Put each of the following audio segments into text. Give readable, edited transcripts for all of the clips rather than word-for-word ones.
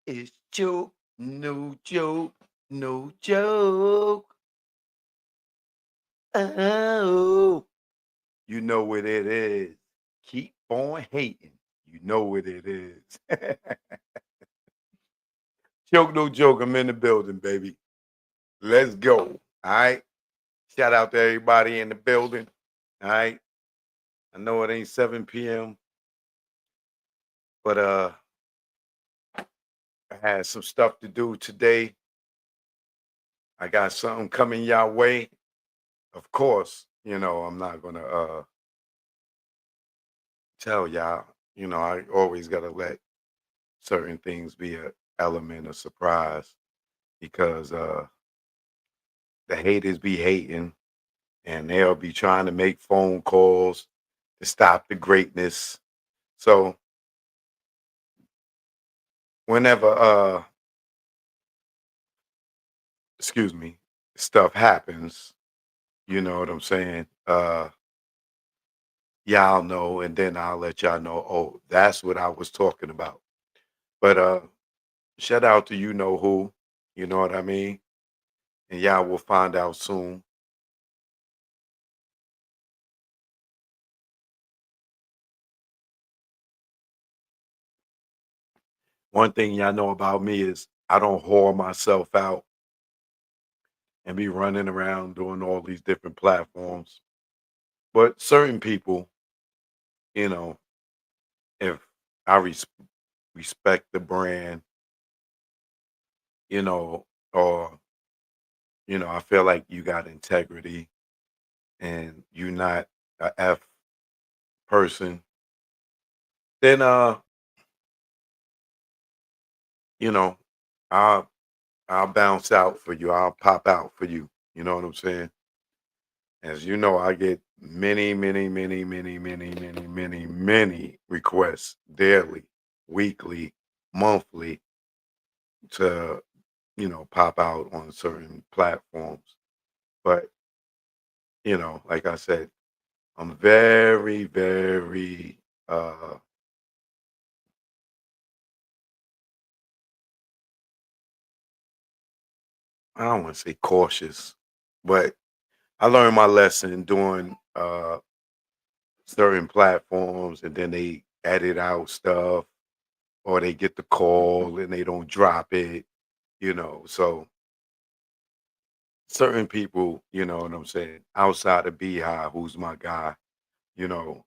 It's joke, no joke, no joke. Oh, you know what it is. Keep on hating. You know what it is. Joke, no joke. I'm in the building, baby. Let's go. All right. Shout out to everybody in the building. All right. I know it ain't 7 p.m., but I had some stuff to do today. I got something coming your way. Of course, I'm not gonna tell y'all. I always gotta let certain things be a element of surprise because the haters be hating and they'll be trying to make phone calls to stop the greatness. So whenever excuse me, stuff happens, you know what I'm saying? Y'all know, and then I'll let y'all know, oh, that's what I was talking about. But shout out to you know who, you know what I mean? And y'all will find out soon. One thing y'all know about me is I don't whore myself out and be running around doing all these different platforms. But certain people, you know, if I respect the brand, you know, or I feel like you got integrity and you're not a F person, then you know, I'll I'll bounce out for you. I'll pop out for you. You know what I'm saying? As you know, I get many, many, many, many, many, many, many, many requests daily, weekly, monthly to, pop out on certain platforms. But, like I said, I'm very, very I don't want to say cautious, but I learned my lesson doing certain platforms and then they edit out stuff or they get the call and they don't drop it, So certain people, you know what I'm saying, outside of Beehive, who's my guy, you know,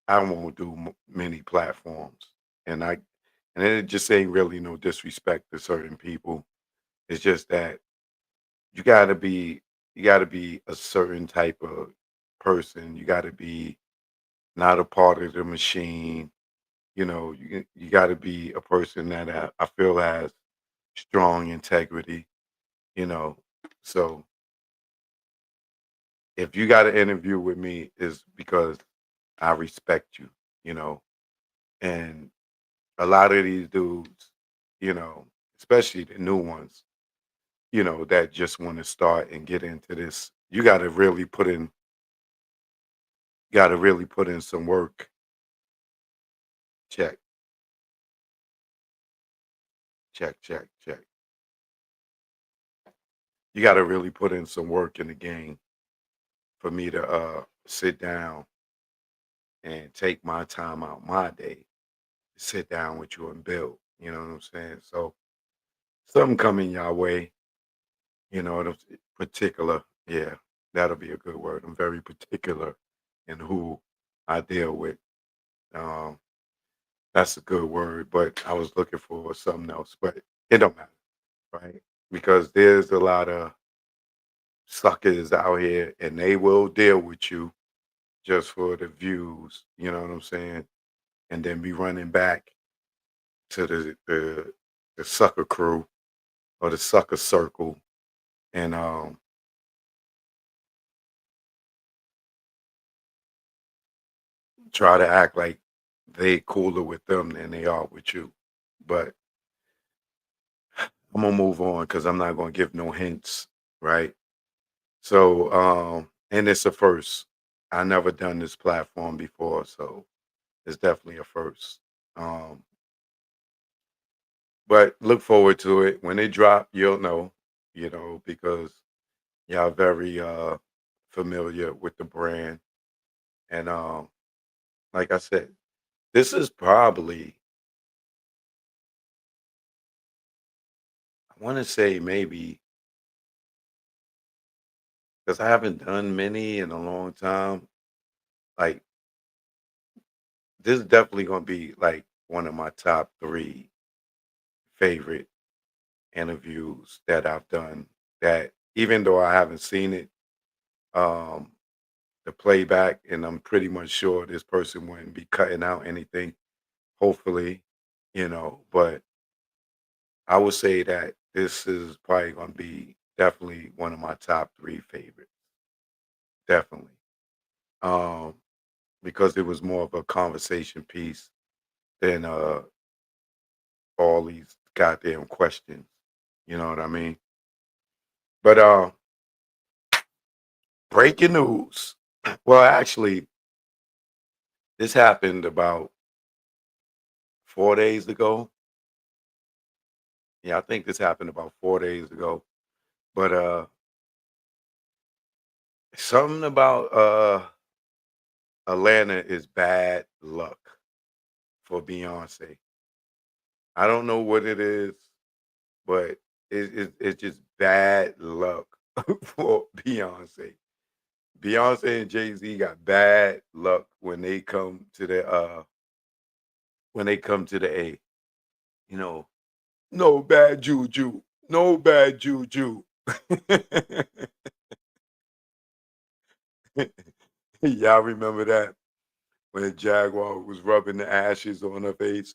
I won't do many platforms. And it just ain't really no disrespect to certain people. It's just that you gotta be you gotta be a certain type of person. You gotta be not a part of the machine. You got to be a person that I feel has strong integrity. You know, so if you got an interview with me, is because I respect you. You know, and a lot of these dudes, you know, especially the new ones, that just want to start and get into this. Got to really put in some work. Check, check, check, check. You got to really put in some work in the game for me to sit down and take my time out my day to sit down with you and build. You know what I'm saying? So something coming your way, what I'm particular. Yeah, that'll be a good word. I'm very particular in who I deal with. Um, that's a good word, but I was looking for something else, but it don't matter, right? Because there's a lot of suckers out here and they will deal with you just for the views, you know what I'm saying? And then be running back to the sucker crew or the sucker circle and try to act like they cooler with them than they are with you. But I'm gonna move on because I'm not gonna give no hints, right? So and it's a first. I never done this platform before, so it's definitely a first. Um But look forward to it. When it drop, you'll know, because y'all very familiar with the brand. And like I said, this is probably, I want to say maybe, because I haven't done many in a long time. Like, this is definitely gonna be like one of my top three favorite interviews that I've done. That even though I haven't seen it, um, the playback, and I'm pretty much sure this person wouldn't be cutting out anything. Hopefully, but I would say that this is probably gonna be definitely one of my top three favorites. Definitely. Um, because it was more of a conversation piece than all these goddamn questions. You know what I mean? But breaking news. Well, actually, this happened about 4 days ago. Yeah, I think this happened about 4 days ago. But something about Atlanta is bad luck for Beyonce. I don't know what it is, but it's just bad luck for Beyonce. Beyonce and Jay-Z got bad luck when they come to the A. You know, no bad juju. No bad juju. Y'all remember that when Jaguar was rubbing the ashes on her face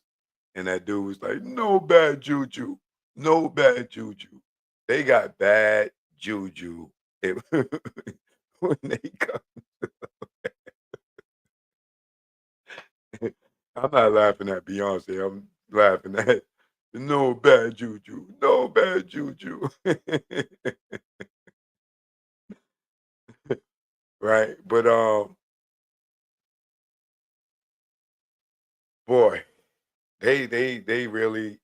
and that dude was like, no bad juju. No bad juju. They got bad juju when they come. I'm not laughing at Beyonce. I'm laughing at no bad juju. No bad juju. Right. But boy, they really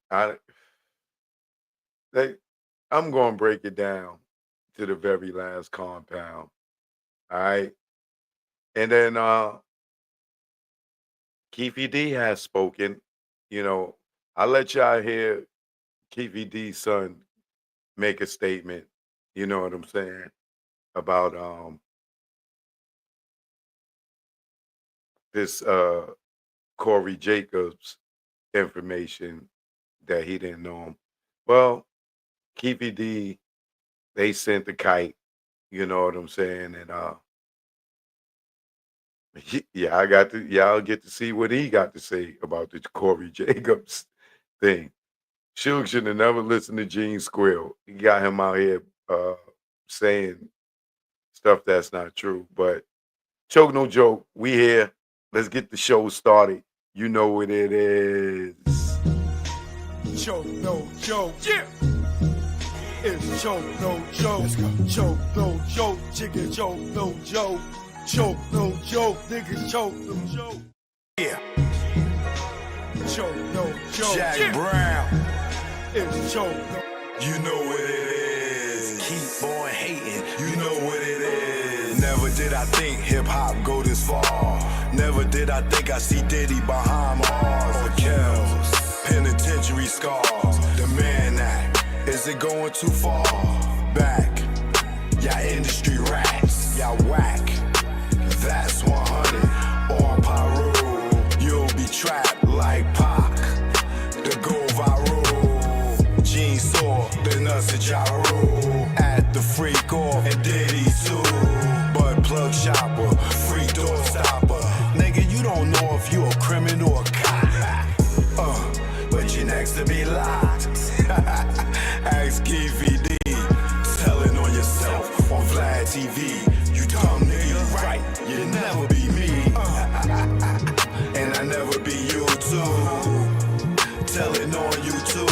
they I'm gonna break it down to the very last compound. All right. And then Keefe D has spoken. I'll let y'all hear Keefe D's son make a statement, you know what I'm saying, about this Corey Jacobs information that he didn't know him. Well, Keefe D, they sent the kite, you know what I'm saying? And yeah, y'all get to see what he got to say about the Corey Jacobs thing. Suge should have never listened to Gene Squill. He got him out here saying stuff that's not true. But choke no joke, we here. Let's get the show started. You know what it is. Choke no joke. Yeah. It's choke no joke. Choke no joke. Chicken choke no joke. Choke no joke. Niggas choke no joke. Yeah. Choke no joke. Jack Brown. It's choke no. You know what it is. Keep on hating. You know what it is. Never did I think hip hop go this far. Never did I think I see Diddy behind bars or kills. Penitentiary scars. The man act. Is it going too far? Back. Y'all industry rats. Y'all whack. That's 100 on Pyro. You'll be trapped like Pac. The go viral. Gene saw the nuts at gyro. At the freak off and Diddy too. But plug shopper, free door stopper. Nigga, you don't know if you a criminal or a cop. But you're next to be locked. Ask Keefe D. Telling on yourself on Vlad TV. You dumb nigga, you right. You never be me. And I never be you too. Telling on you too.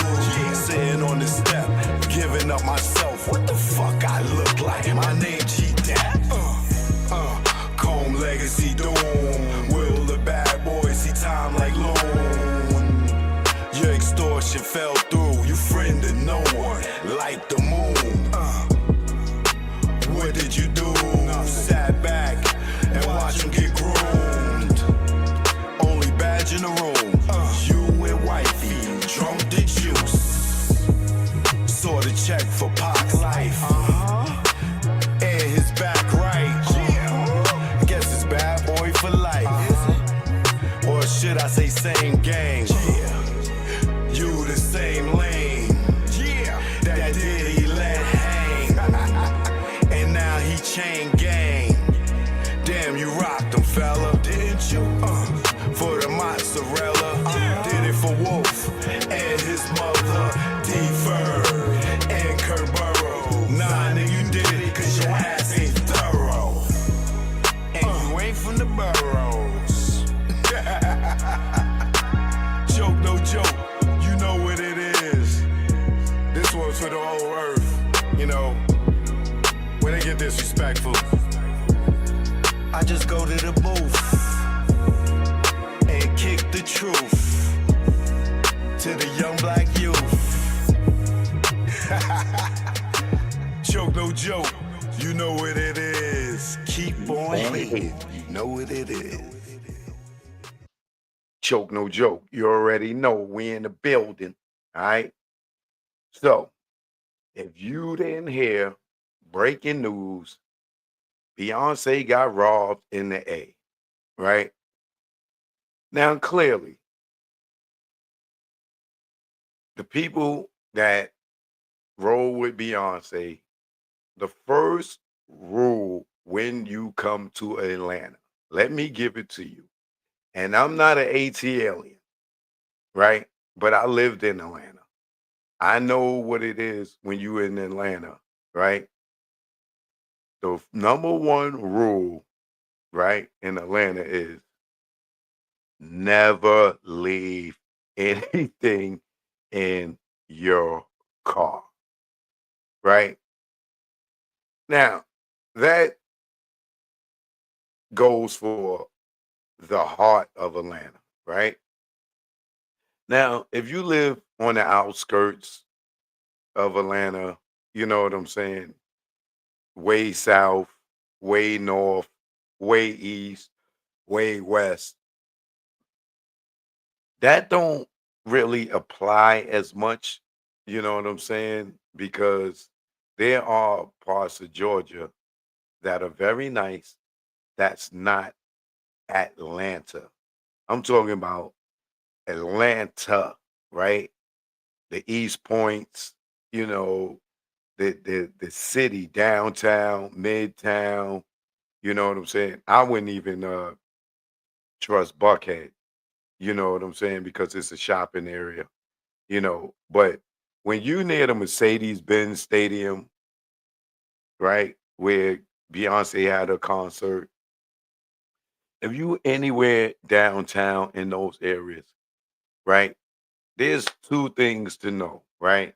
Sitting on the step, giving up myself. What the fuck I look like? My name G-Dap. Comb legacy doom. Will the bad boys see time like loan? Your extortion fell through. friend to no one, like the moon. What did you do? Sat back and watch him get groomed. Only badge in the room, you and wifey, drunk the juice. Saw the check for Pac's life, and his back right. Guess it's bad boy for life. Or should I say same gang? You the same lane. That did he let hang. And now he chain gang. Damn, you rocked him, fella, didn't you? For the mozzarella, did it for Wolf and his mother, D-Ferg and Kerborough. Nah, nigga, you did it cause your ass ain't thorough. And you ain't from the boroughs. Joke, no joke, you know what it is. This one's for the whole earth, you know, when they get disrespectful. I just go to the booth and kick the truth to the young black youth. Joke, no joke, you know what it is. Keep on hitting, you know what it is. Choke, no joke. You already know we in the building. All right. So if you didn't hear breaking news, Beyonce got robbed in the A. Right. Now, clearly, the people that roll with Beyonce, the first rule when you come to Atlanta, let me give it to you. And I'm not an AT alien, right? But I lived in Atlanta. I know what it is when you in Atlanta, right? The number one rule, right, in Atlanta is never leave anything in your car, right? Now, that goes for the heart of Atlanta, right? Now, if you live on the outskirts of Atlanta, you know what I'm saying? Way south, way north, way east, way west. That don't really apply as much, you know what I'm saying? Because there are parts of Georgia that are very nice that's not Atlanta. I'm talking about Atlanta, right? The East Points, you know, the city, downtown, midtown, you know what I'm saying? I wouldn't even trust Buckhead, you know what I'm saying, because it's a shopping area, you know. But when you near the Mercedes-Benz Stadium, right, where Beyonce had a concert, if you anywhere downtown in those areas, right, there's two things to know, right?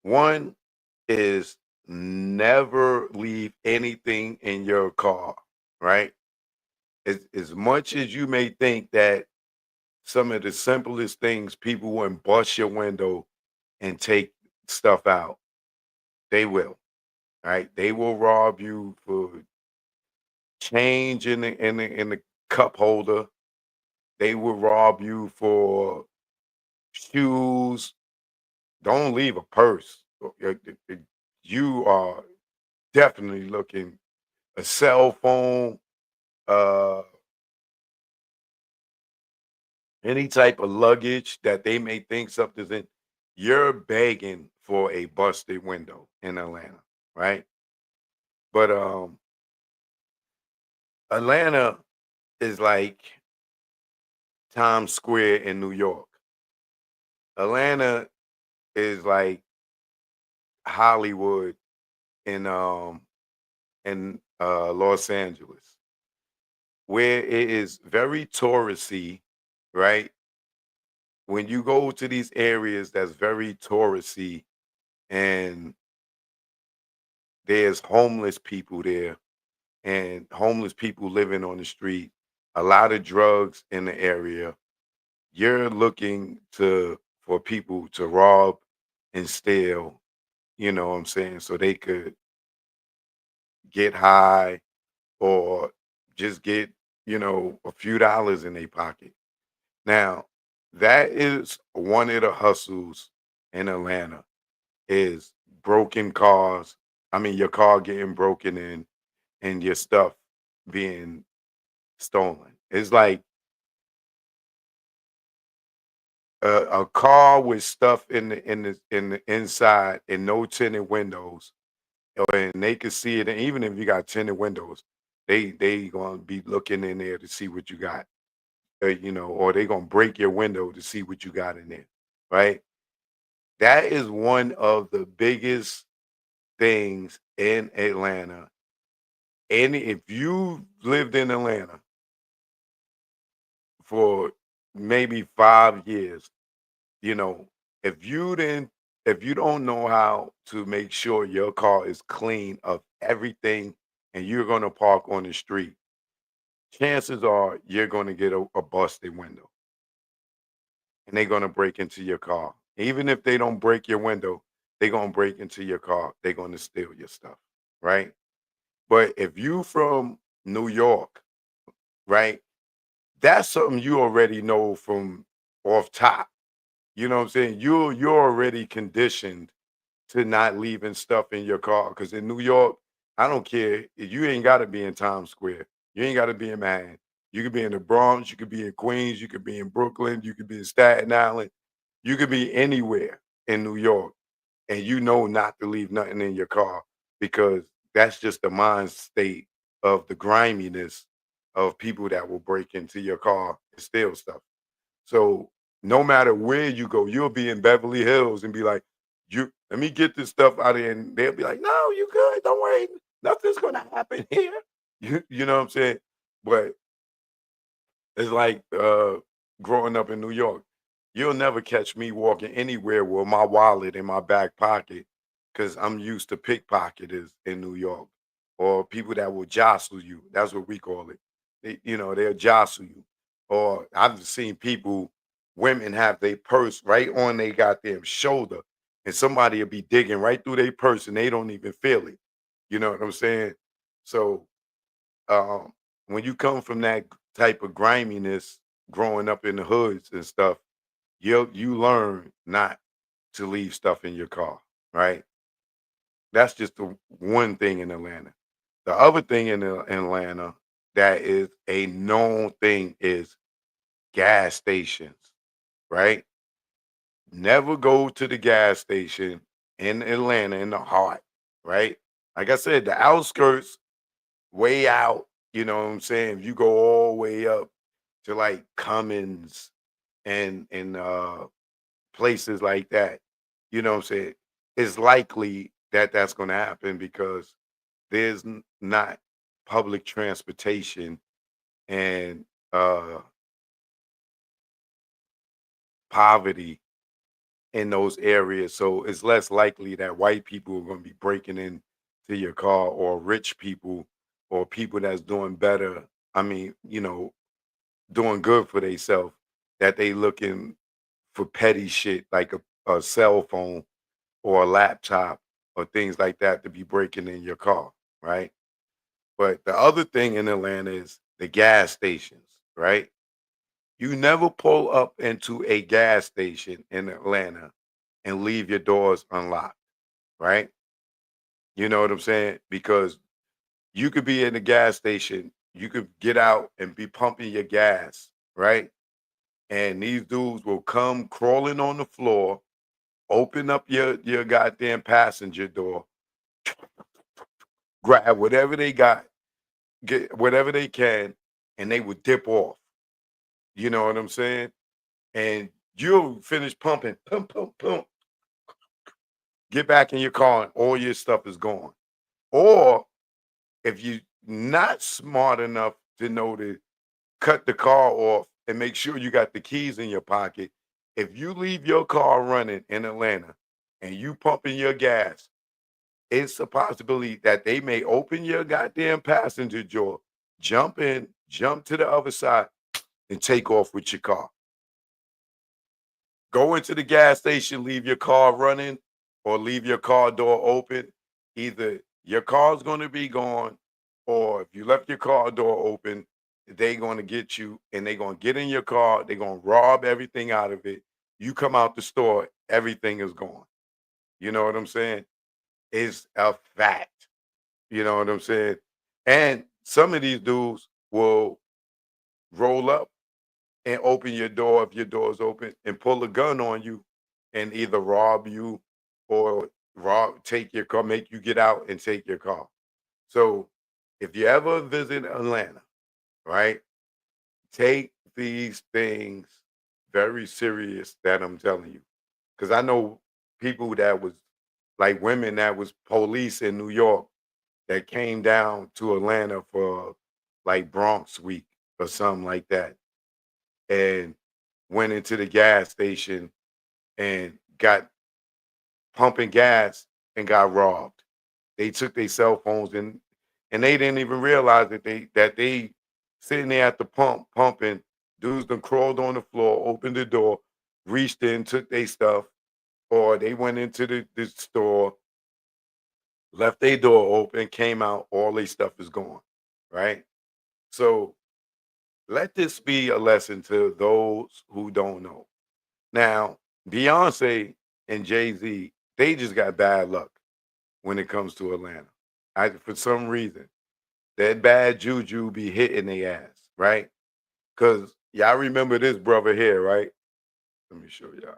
One is never leave anything in your car, right? As much as you may think that some of the simplest things, people wouldn't bust your window and take stuff out, they will, right? They will rob you for change in the cup holder. They will rob you for shoes. Don't leave a purse. You are definitely looking a cell phone, uh, any type of luggage that they may think something's in. You're begging for a busted window in Atlanta, right? But Atlanta is like Times Square in New York. Atlanta is like Hollywood in Los Angeles, where it is very touristy, right? When you go to these areas that's very touristy and there's homeless people there and homeless people living on the street, a lot of drugs in the area, you're looking to for people to rob and steal, you know what I'm saying, so they could get high or just get, a few dollars in their pocket. Now, that is one of the hustles in Atlanta is broken cars. I mean, your car getting broken in and your stuff being stolen. It's like a car with stuff in the inside and no tinted windows, and they can see it. And even if you got tinted windows, they gonna be looking in there to see what you got, or they gonna break your window to see what you got in there, right? That is one of the biggest things in Atlanta. And if you lived in Atlanta for maybe 5 years, you know, if you didn't, if you don't know how to make sure your car is clean of everything and you're going to park on the street, chances are you're going to get a busted window and they're going to break into your car. Even if they don't break your window, they're going to break into your car. They're going to steal your stuff, right? But if you from New York, right, that's something you already know from off top. You know what I'm saying? You're already conditioned to not leaving stuff in your car. Because in New York, I don't care. You ain't got to be in Times Square. You ain't got to be in Manhattan. You could be in the Bronx. You could be in Queens. You could be in Brooklyn. You could be in Staten Island. You could be anywhere in New York, and you know not to leave nothing in your car because that's just the mind state of the griminess of people that will break into your car and steal stuff. So no matter where you go, you'll be in Beverly Hills and be like, "You let me get this stuff out of here," and they'll be like, "No, you good. Don't worry. Nothing's gonna happen here." You know what I'm saying? But it's like growing up in New York. You'll never catch me walking anywhere with my wallet in my back pocket because I'm used to pickpocketers in New York or people that will jostle you. That's what we call it. They'll jostle you. Or I've seen people, women have their purse right on their goddamn shoulder, and somebody will be digging right through their purse and they don't even feel it. You know what I'm saying? So when you come from that type of griminess growing up in the hoods and stuff, you learn not to leave stuff in your car, right? That's just the one thing in Atlanta. The other thing in Atlanta that is a known thing is gas stations, right? Never go to the gas station in Atlanta in the heart, right? Like I said, the outskirts, way out, you know what I'm saying? If you go all the way up to like Cummins and places like that, you know what I'm saying? It's likely that that's going to happen because there's not public transportation and poverty in those areas. So it's less likely that white people are going to be breaking into your car or rich people or people that's doing better. I mean, doing good for themselves that they looking for petty shit like a cell phone or a laptop or things like that to be breaking in your car, right? But the other thing in Atlanta is the gas stations, right? You never pull up into a gas station in Atlanta and leave your doors unlocked, right? You know what I'm saying? Because you could be in the gas station, you could get out and be pumping your gas, right? And these dudes will come crawling on the floor, open up your goddamn passenger door, grab whatever they got, get whatever they can, and they would dip off. You know what I'm saying? And you'll finish pumping, pump, pump, pump, get back in your car, and all your stuff is gone. Or if you're not smart enough to know to cut the car off and make sure you got the keys in your pocket, if you leave your car running in Atlanta and you pumping your gas, it's a possibility that they may open your goddamn passenger door, jump in, jump to the other side, and take off with your car. go into the gas station, leave your car running, or leave your car door open. Either your car's going to be gone, or if you left your car door open, they're going to get you and they're going to get in your car. They're going to rob everything out of it. You come out the store, everything is gone. You know what I'm saying? It's a fact. You know what I'm saying? And some of these dudes will roll up and open your door if your door is open and pull a gun on you and either rob you or take your car, make you get out and take your car. So if you ever visit Atlanta, right, take these things very serious that I'm telling you. Because I know people that was like women that was police in New York that came down to Atlanta for like Bronx week or something like that and went into the gas station and got pumping gas and got robbed. They took their cell phones and they didn't even realize that they sitting there at the pump pumping. Dudes done crawled on the floor, opened the door, reached in, took their stuff, or they went into the store, left their door open, came out, all their stuff is gone. Right. So let this be a lesson to those who don't know. Now, Beyonce and Jay-Z, they just got bad luck when it comes to Atlanta. For some reason, that bad juju be hitting their ass, right? Because y'all remember this brother here, right? Let me show y'all.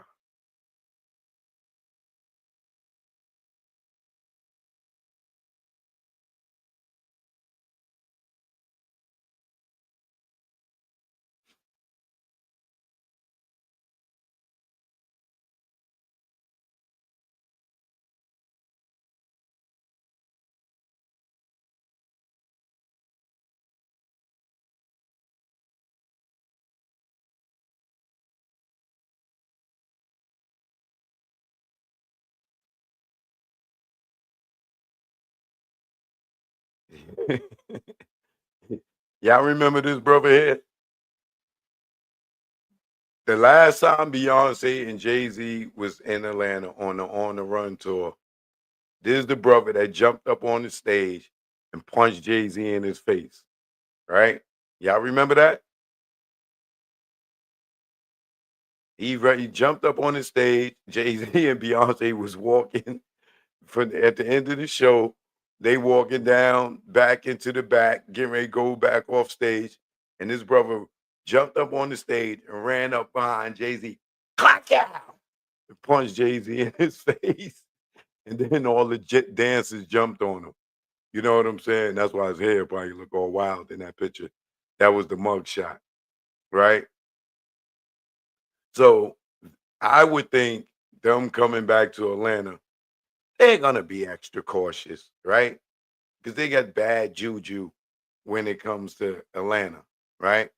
Y'all remember this brother here? The last time Beyonce and Jay-Z was in Atlanta on the run tour, this is the brother that jumped up on the stage and punched Jay-Z in his face, right? Y'all remember that? He jumped up on the stage. Jay-Z and Beyonce was walking at the end of the show. They walking down back into the back, getting ready to go back off stage. And this brother jumped up on the stage and ran up behind Jay-Z. Clock out! And punched Jay-Z in his face. And then all the dancers jumped on him. You know what I'm saying? That's why his hair probably look all wild in that picture. That was the mug shot, right? So I would think them coming back to Atlanta, they're gonna be extra cautious, right? Because they got bad juju when it comes to Atlanta, right?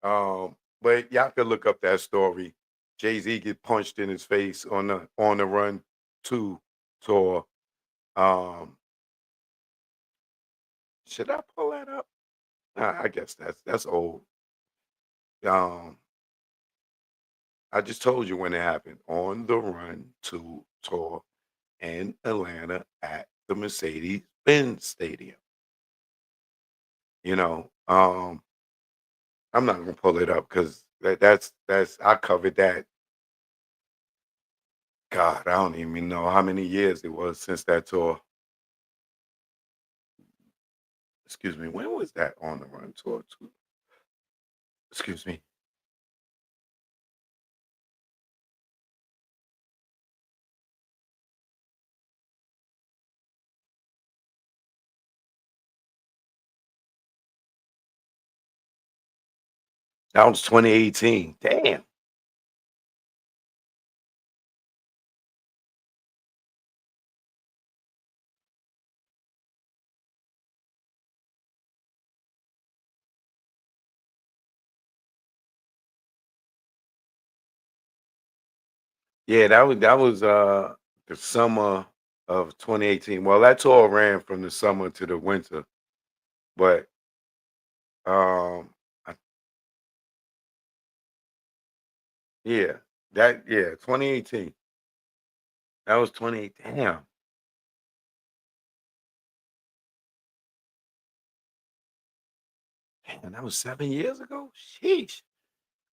But y'all could look up that story. Jay Z get punched in his face on the Run Two tour. Um, should I pull that up? I guess that's old. Um, I just told you when it happened on the Run Two tour in Atlanta at the Mercedes-Benz Stadium. You know, I'm not gonna pull it up because that's I covered that. God, I don't even know how many years it was since that tour. Excuse me, when was that on the Run tour? Too? Excuse me, that was 2018. Damn. Yeah, that was the summer of 2018. Well, that tour ran from the summer to the winter, but um, I, yeah. That yeah, 2018. That was 28. Damn. Damn, that was 7 years ago? Sheesh.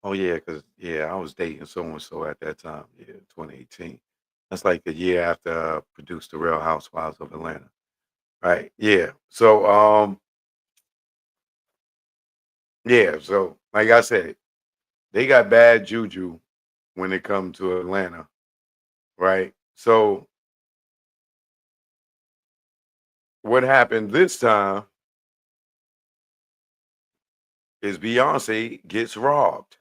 Oh yeah, because yeah, I was dating so and so at that time. Yeah, 2018. That's like the year after I produced the Real Housewives of Atlanta. Right. Yeah. So yeah, so like I said, they got bad juju when it comes to Atlanta, right? So what happened this time is Beyonce gets robbed.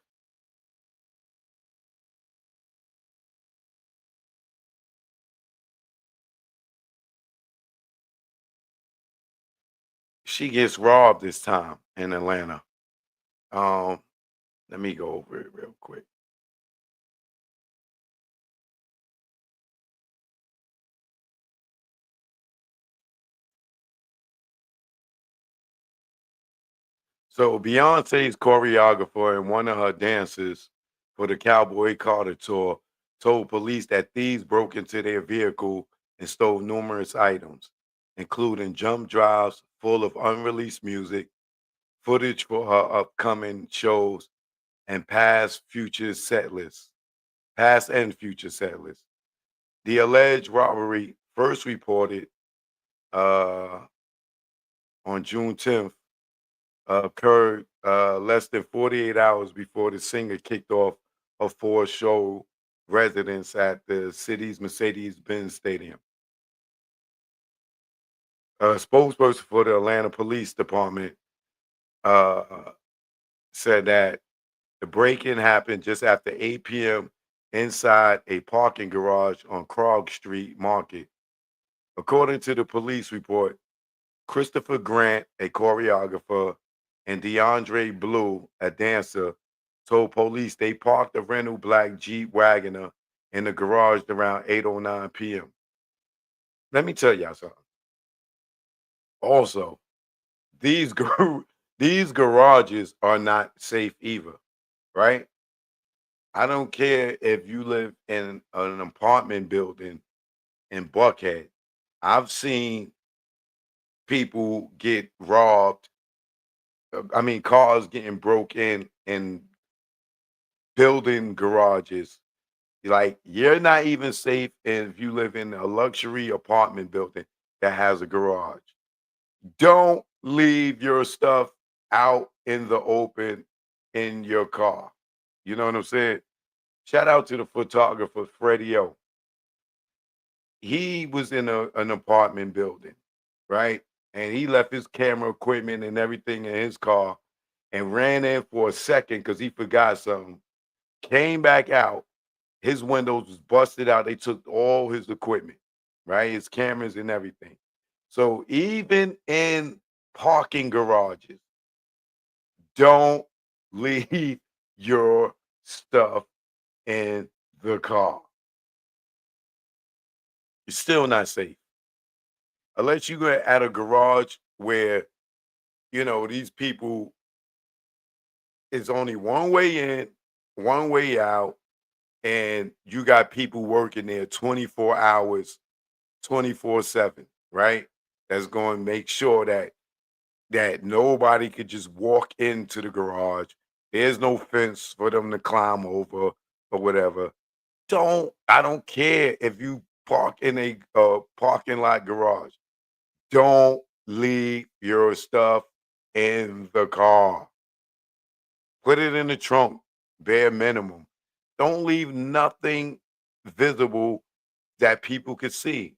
She gets robbed this time in Atlanta. Um, Let me go over it real quick. So Beyonce's choreographer and one of her dancers for the Cowboy Carter tour told police that thieves broke into their vehicle and stole numerous items, including jump drives full of unreleased music, footage for her upcoming shows, and past and future set lists. The alleged robbery first reported uh, on June 10th occurred less than 48 hours before the singer kicked off a four-show residence at the city's Mercedes-Benz Stadium. A spokesperson for the Atlanta Police Department uh, said that the break-in happened just after 8 p.m. inside a parking garage on Krog Street Market. According to the police report, Christopher Grant, a choreographer, and DeAndre Blue, a dancer, told police they parked a rental black Jeep Wagoner in the garage around 8:09 p.m. Let me tell y'all something. Also, these these garages are not safe either, right? I don't care if you live in an apartment building in Buckhead. I've seen people get robbed. I mean, cars getting broke in building garages. Like you're not even safe if you live in a luxury apartment building that has a garage. Don't leave your stuff out in the open in your car. You know what I'm saying? Shout out to the photographer Freddie O. He was in an apartment building, right? And he left his camera equipment and everything in his car and ran in for a second because he forgot something. Came back out. His windows was busted out. They took all his equipment, right? His cameras and everything. So even in parking garages, don't leave your stuff in the car. It's still not safe. Unless you go at a garage where, these people it's only one way in, one way out, and you got people working there 24 hours, 24/7, right? That's going to make sure that nobody could just walk into the garage. There's no fence for them to climb over or whatever. I don't care if you park in a parking lot garage. Don't leave your stuff in the car. Put it in the trunk, bare minimum. Don't leave nothing visible that people could see.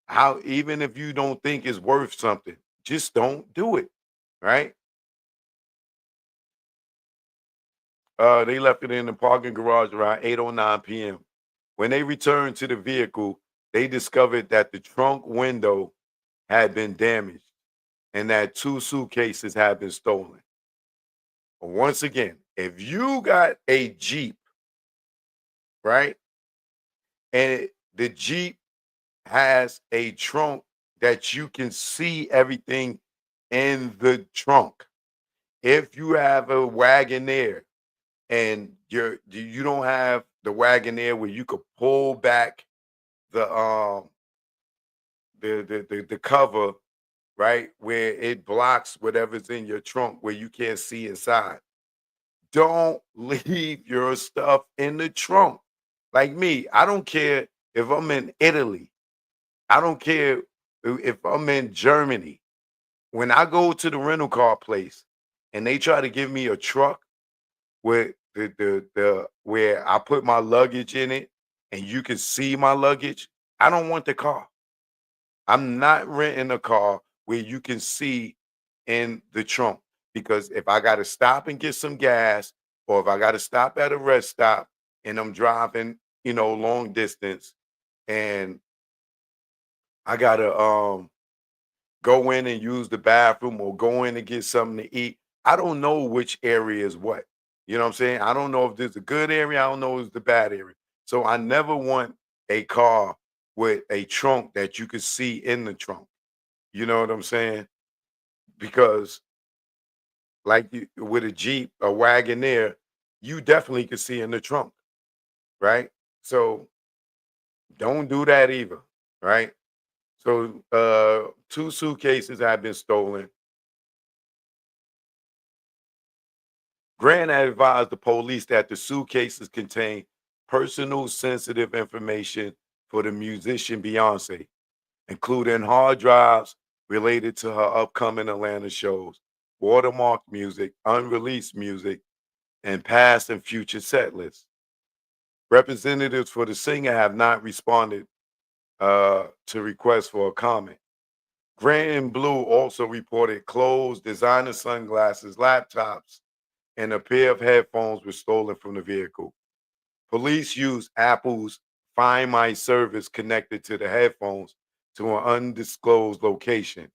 How even if you don't think it's worth something, just don't do it. Right? They left it in the parking garage around 8:09 p.m. When they returned to the vehicle, they discovered that the trunk window had been damaged and that two suitcases had been stolen. Once again, if you got a Jeep, right, and the Jeep has a trunk that you can see everything in the trunk. If you have a Wagoneer and you don't have the Wagoneer where you could pull back the the cover, right, where it blocks whatever's in your trunk where you can't see inside. Don't leave your stuff in the trunk. Like me, I don't care if I'm in Italy. I don't care if I'm in Germany. When I go to the rental car place and they try to give me a truck with the where I put my luggage in it and you can see my luggage, I don't want the car. I'm not renting a car where you can see in the trunk because if I got to stop and get some gas or if I got to stop at a rest stop and I'm driving, long distance and I got to go in and use the bathroom or go in and get something to eat. I don't know which area is what. You know what I'm saying? I don't know if there's a good area. I don't know if it's the bad area. So I never want a car with a trunk that you could see in the trunk. You know what I'm saying? Because like with a Jeep, a Wagoneer, you definitely could see in the trunk, right? So don't do that either, right? So two suitcases have been stolen. Grant advised the police that the suitcases contain personal sensitive information for the musician Beyonce, including hard drives related to her upcoming Atlanta shows, watermark music, unreleased music, and past and future set lists. Representatives for the singer have not responded to requests for a comment. Grant and Blue also reported clothes, designer sunglasses, laptops, and a pair of headphones were stolen from the vehicle. Police used Apple's Find My service connected to the headphones to an undisclosed location.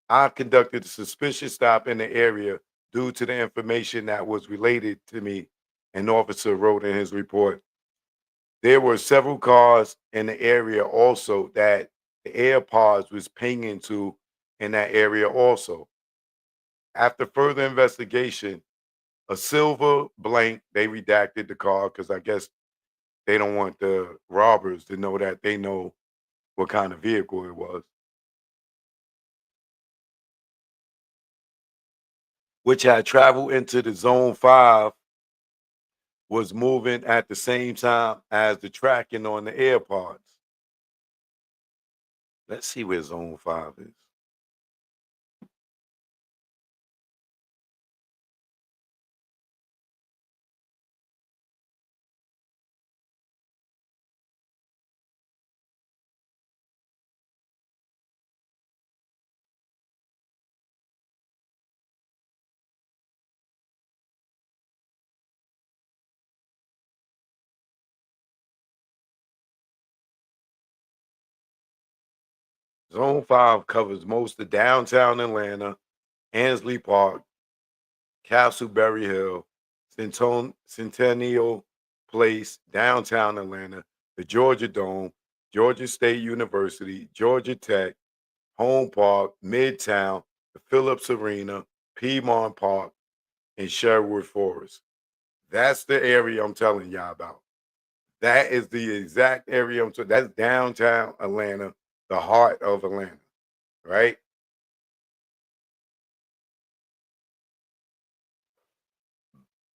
I conducted a suspicious stop in the area due to the information that was related to me, an officer wrote in his report. There were several cars in the area also that the AirPods was pinging to in that area also. After further investigation, a silver blank, they redacted the car because I guess they don't want the robbers to know that they know what kind of vehicle it was, which had traveled into the zone 5, was moving at the same time as the tracking on the AirPods. Let's see where zone 5 is. Zone 5 covers most of downtown Atlanta, Ansley Park, Castleberry Hill, Centennial Place, downtown Atlanta, the Georgia Dome, Georgia State University, Georgia Tech, Home Park, Midtown, the Phillips Arena, Piedmont Park, and Sherwood Forest. That's the area I'm telling y'all about. That is the exact area that's downtown Atlanta, the heart of Atlanta, right?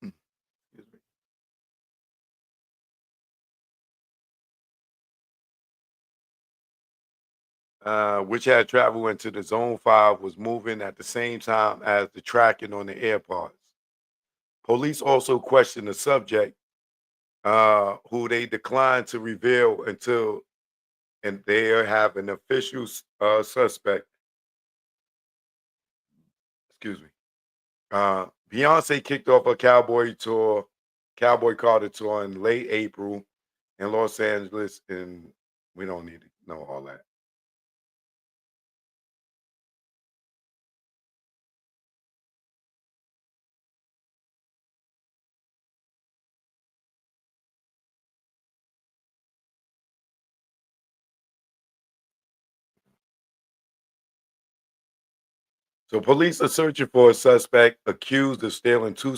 Excuse me. Which had traveled into the Zone 5 was moving at the same time as the tracking on the AirPods. Police also questioned the subject, who they declined to reveal until and they have an official suspect. Excuse me. Beyonce kicked off a Cowboy Carter tour in late April in Los Angeles, and we don't need to know all that. So police are searching for a suspect accused of stealing two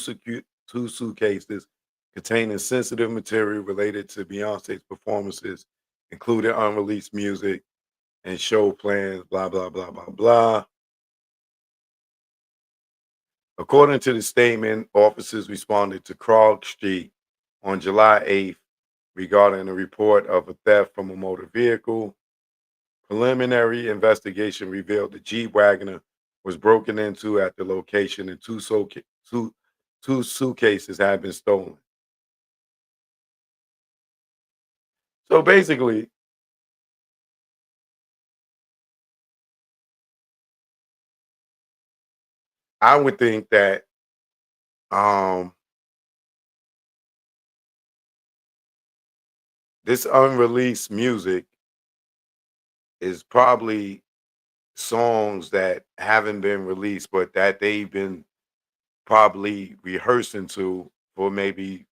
suitcases containing sensitive material related to Beyonce's performances, including unreleased music and show plans, blah, blah, blah, blah, blah. According to the statement, officers responded to Krog Street on July 8th regarding a report of a theft from a motor vehicle. Preliminary investigation revealed the Jeep Wagoner was broken into at the location and two suitcases had been stolen. So basically, I would think that um, this unreleased music is probably songs that haven't been released, but that they've been probably rehearsing to for maybe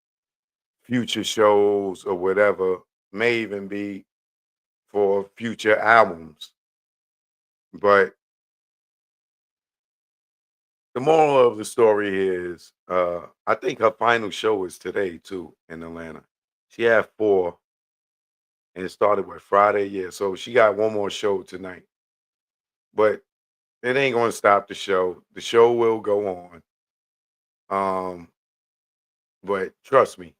future shows or whatever, may even be for future albums. But the moral of the story is I think her final show is today too in Atlanta. She had four and it started with Friday, yeah. So she got one more show tonight. But it ain't gonna stop the show. The show will go on. Um, but trust me,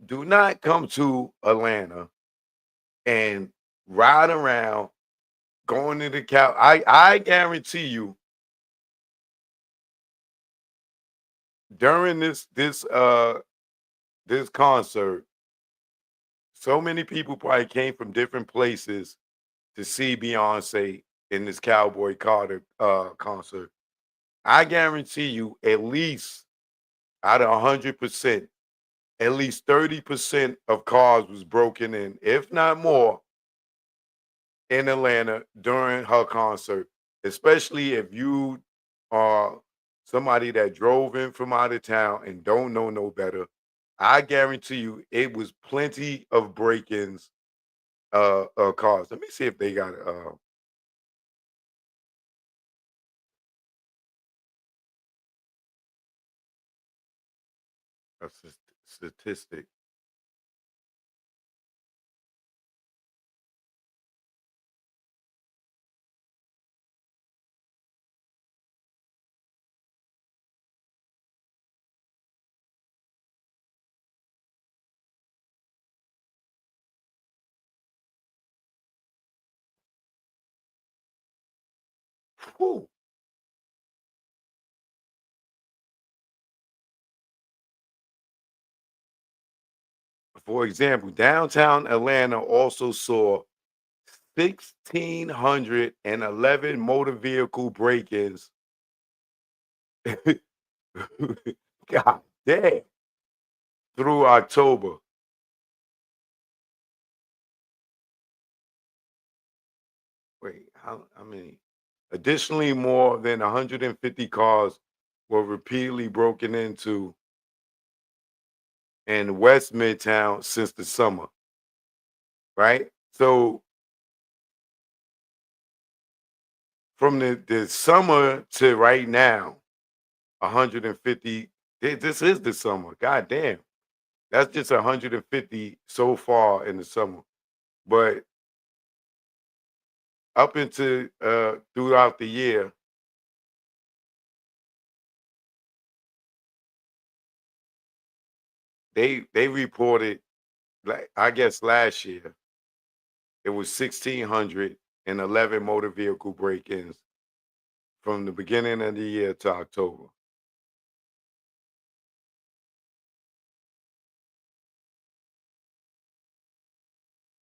do not come to Atlanta and ride around going to the cow. I guarantee you during this concert, so many people probably came from different places to see Beyonce in this Cowboy Carter concert. I guarantee you at least out of 100%, at least 30% of cars was broken in, if not more, in Atlanta during her concert, especially if you are somebody that drove in from out of town and don't know no better. I guarantee you it was plenty of break-ins cars. Let me see if they got a statistic. Whew. For example, downtown Atlanta also saw 1,611 motor vehicle break-ins. God damn. Through October. Wait, how many? Additionally, more than 150 cars were repeatedly broken into in West Midtown since the summer, right? So from the summer to right now, 150. This is the summer. God damn. That's just 150 so far in the summer. But up into throughout the year, they reported, like I guess last year it was 1,611 motor vehicle break-ins from the beginning of the year to October.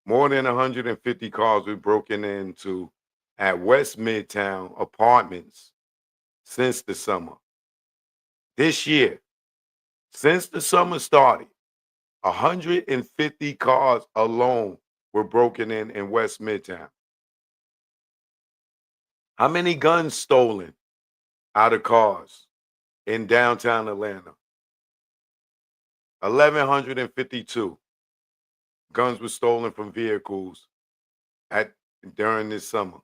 More than 150 cars were broken into at West Midtown apartments since the summer. This year, since the summer started, 150 cars alone were broken in West Midtown. How many guns stolen out of cars in downtown Atlanta? 1,152 guns were stolen from vehicles at during this summer.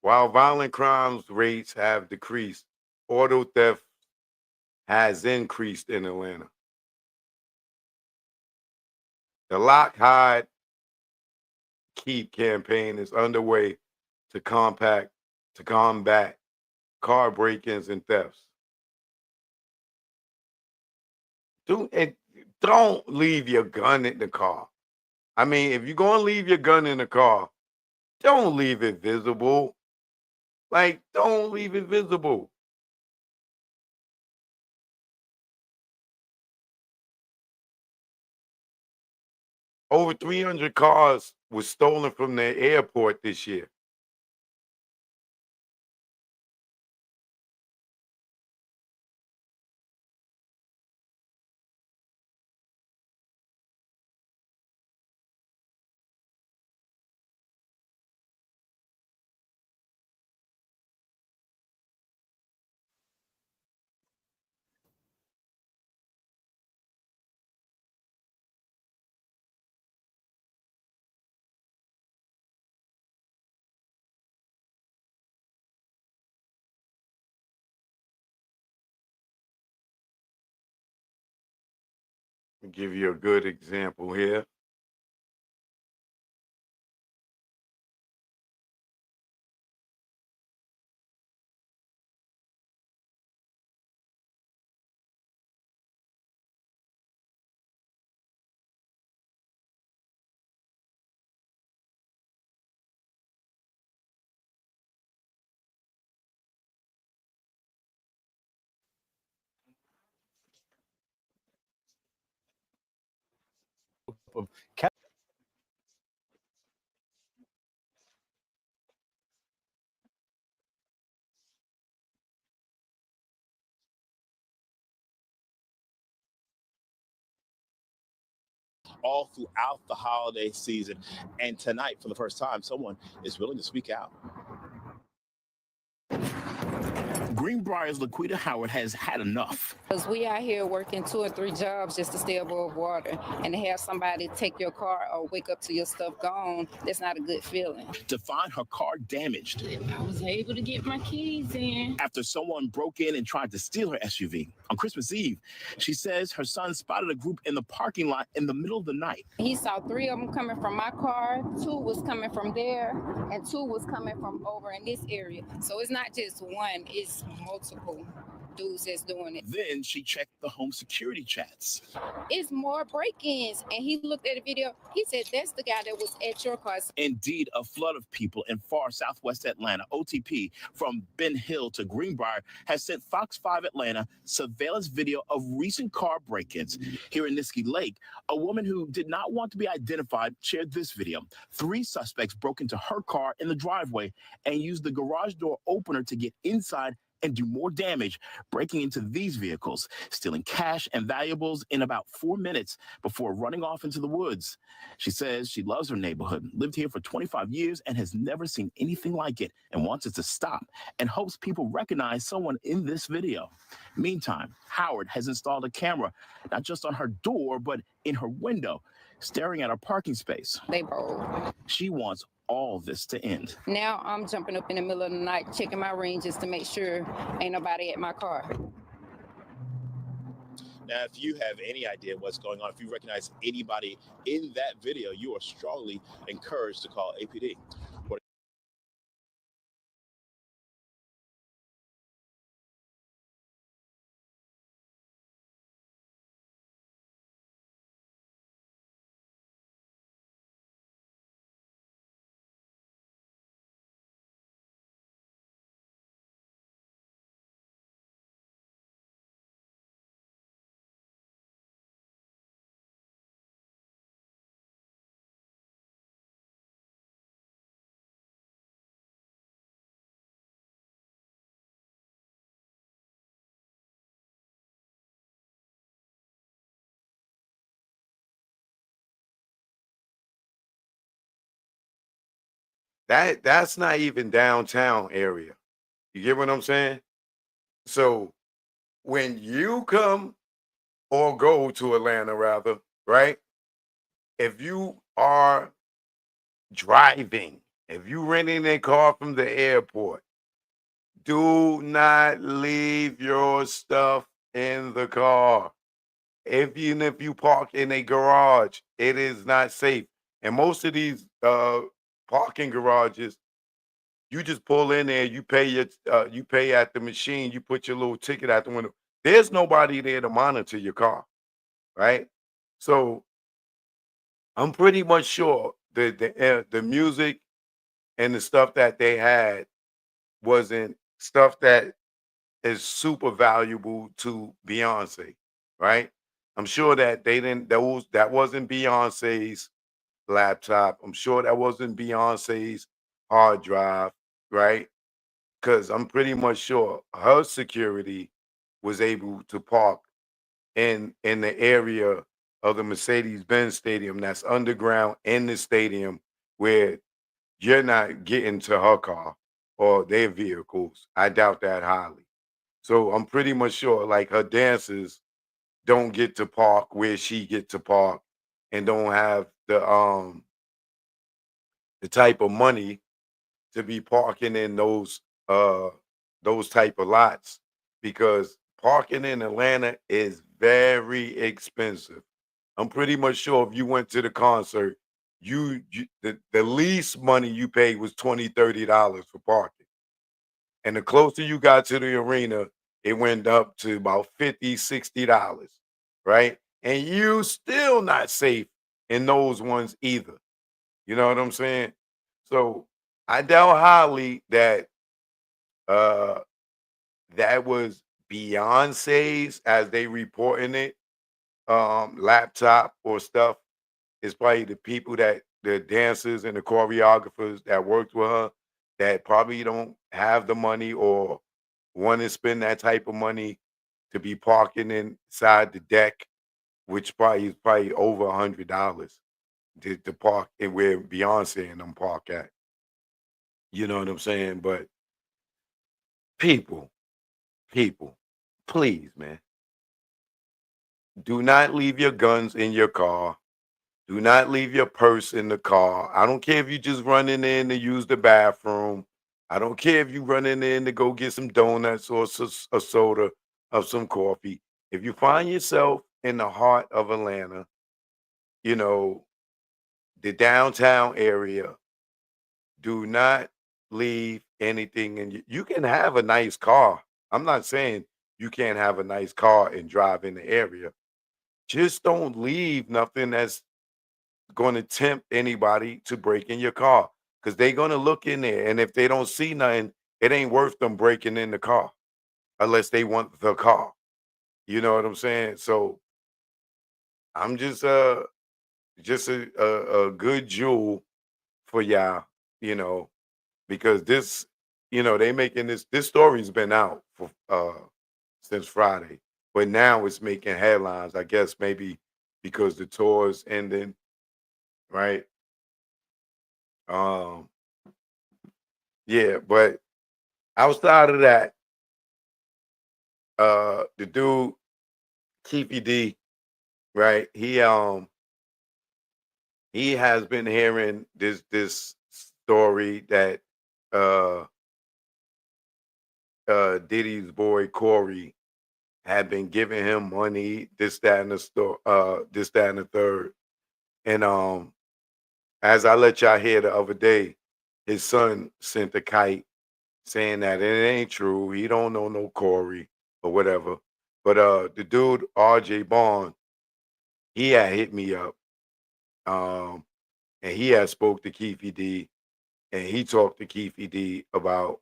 While violent crimes rates have decreased, auto theft has increased in Atlanta. The Lock, Hide, Keep campaign is underway to combat car break-ins and thefts. Don't leave your gun in the car. I mean, if you're gonna leave your gun in the car, don't leave it visible. Like, don't leave it visible. Over 300 cars were stolen from the airport this year. I'll give you a good example here. Of all throughout the holiday season. And tonight, for the first time, someone is willing to speak out. Greenbrier's Laquita Howard has had enough. Because we out here working 2 or 3 jobs just to stay above water, and to have somebody take your car or wake up to your stuff gone, that's not a good feeling. To find her car damaged. I was able to get my keys in. After someone broke in and tried to steal her SUV. On Christmas Eve, she says her son spotted a group in the parking lot in the middle of the night. He saw 3 of them coming from my car, 2 was coming from there, and 2 was coming from over in this area. So it's not just one, it's multiple dudes that's doing it. Then she checked the home security chats. It's more break-ins, and he looked at the video. He said, that's the guy that was at your car. Indeed, a flood of people in far southwest Atlanta, OTP, from Ben Hill to Greenbrier, has sent Fox 5 Atlanta surveillance video of recent car break-ins. Here in Niskey Lake, a woman who did not want to be identified shared this video. 3 suspects broke into her car in the driveway and used the garage door opener to get inside and do more damage, breaking into these vehicles, stealing cash and valuables in about 4 minutes before running off into the woods. She says she loves her neighborhood, lived here for 25 years, and has never seen anything like it, and wants it to stop, and hopes people recognize someone in this video. Meantime, Howard has installed a camera, not just on her door, but in her window, staring at her parking space. They rolled. She wants all this to end. Now I'm jumping up in the middle of the night, checking my ranges to make sure ain't nobody at my car. Now, if you have any idea what's going on, if you recognize anybody in that video, you are strongly encouraged to call APD. That's not even downtown area. You get what I'm saying? So when you come or go to Atlanta, rather, right? If you are driving If you renting a car from the airport, do not leave your stuff in the car. Even if you park in a garage, it is not safe. And most of these parking garages, you just pull in there, you pay at the machine, you put your little ticket out the window. There's nobody there to monitor your car, right? So I'm pretty much sure the music and the stuff that they had wasn't stuff that is super valuable to Beyonce, right? I'm sure that they didn't that wasn't Beyonce's laptop. I'm sure that wasn't Beyonce's hard drive, right? Because I'm pretty much sure her security was able to park in the area of the Mercedes-Benz Stadium that's underground in the stadium where you're not getting to her car or their vehicles. I doubt that highly. So I'm pretty much sure like her dancers don't get to park where she get to park and don't have the type of money to be parking in those type of lots because parking in Atlanta is very expensive. I'm pretty much sure if you went to the concert, the least money you paid was $20, $30 for parking. And the closer you got to the arena, it went up to about $50, $60, right? And you still not safe in those ones either. You know what I'm saying? So I doubt highly that uh that was Beyonce's as they reporting it, laptop or stuff. It's probably the people that the dancers and the choreographers that worked with her that probably don't have the money or want to spend that type of money to be parking inside the deck, which probably is probably over $100 to park and where Beyonce and them park at. You know what I'm saying? But people, people, please, man, do not leave your guns in your car. Do not leave your purse in the car. I don't care if you just running in to use the bathroom. I don't care if you running in to go get some donuts or a soda or some coffee. If you find yourself in the heart of Atlanta, you know, the downtown area, do not leave anything in you can have a nice car. I'm not saying you can't have a nice car and drive in the area. Just don't leave nothing that's going to tempt anybody to break in your car because they're going to look in there. And if they don't see nothing, it ain't worth them breaking in the car unless they want the car. You know what I'm saying? So I'm just a good jewel for y'all, you know, because they making this story's been out for since Friday, but now it's making headlines. I guess maybe because the tour's ending, right? Um, yeah, but outside of that, the dude Keefe D, right? He has been hearing this story that uh Diddy's boy Corey had been giving him money, this, that, and the this, that, and the third. And as I let y'all hear the other day, his son sent a kite saying that it ain't true. He don't know no Corey or whatever. But the dude RJ Bond, he had hit me up. Um, and he had spoke to Keefe D, and he talked to Keefe D about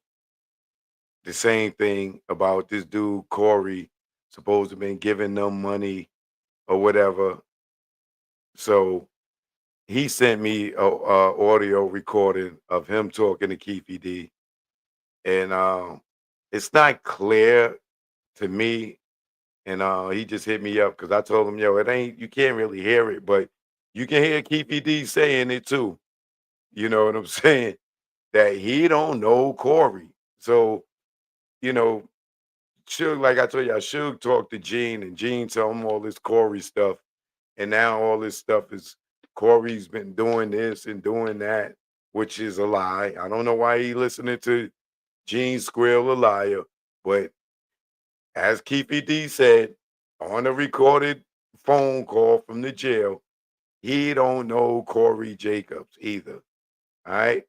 the same thing about this dude Corey supposed to have been giving them money or whatever. So he sent me a audio recording of him talking to Keefe D, and it's not clear to me. And he just hit me up because I told him, yo, it ain't you can't really hear it, but you can hear Keefe D saying it too. You know what I'm saying? That he don't know Corey. So, you know, Suge, like I told you, I Suge talked to Gene and Gene tell him all this Corey stuff. And now all this stuff is Corey's been doing this and doing that. which is a lie. I don't know why he listening to Gene Squill, a liar. But as Keefe D said on a recorded phone call from the jail, he don't know Corey Jacobs either. All right.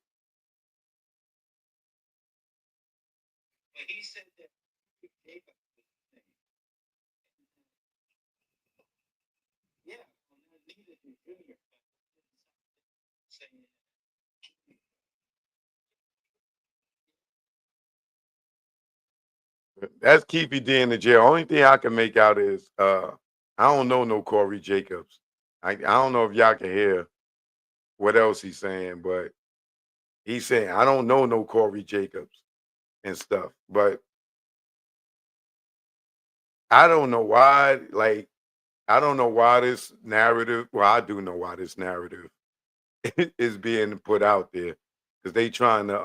That's Keefe D in the jail. Only thing I can make out is I don't know no Corey Jacobs. I don't know if y'all can hear what else he's saying, but he's saying I don't know no Corey Jacobs and stuff. But I don't know why, like, I don't know why this narrative. Well, I do know why this narrative is being put out there because they trying to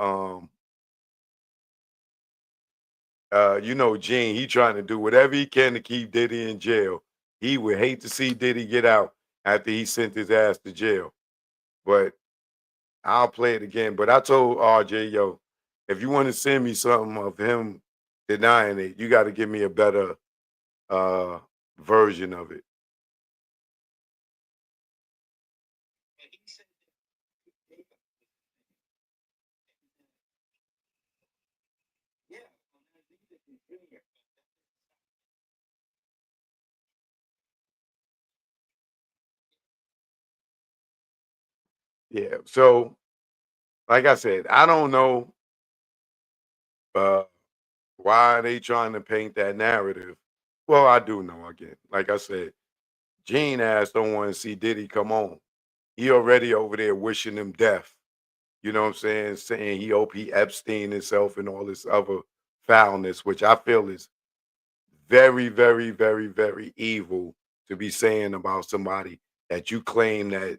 Gene, he trying to do whatever he can to keep Diddy in jail. He would hate to see Diddy get out after he sent his ass to jail. But I'll play it again. But I told RJ, yo, if you want to send me something of him denying it, you got to give me a better version of it. Yeah. So, like I said, I don't know uh, why they trying to paint that narrative. Well, I do know again. Like I said, Gene ass don't want to see Diddy come on. He already over there wishing him death. You know what I'm saying? Saying he hope he Epstein himself and all this other foulness, which I feel is very, very, very, very evil to be saying about somebody that you claim that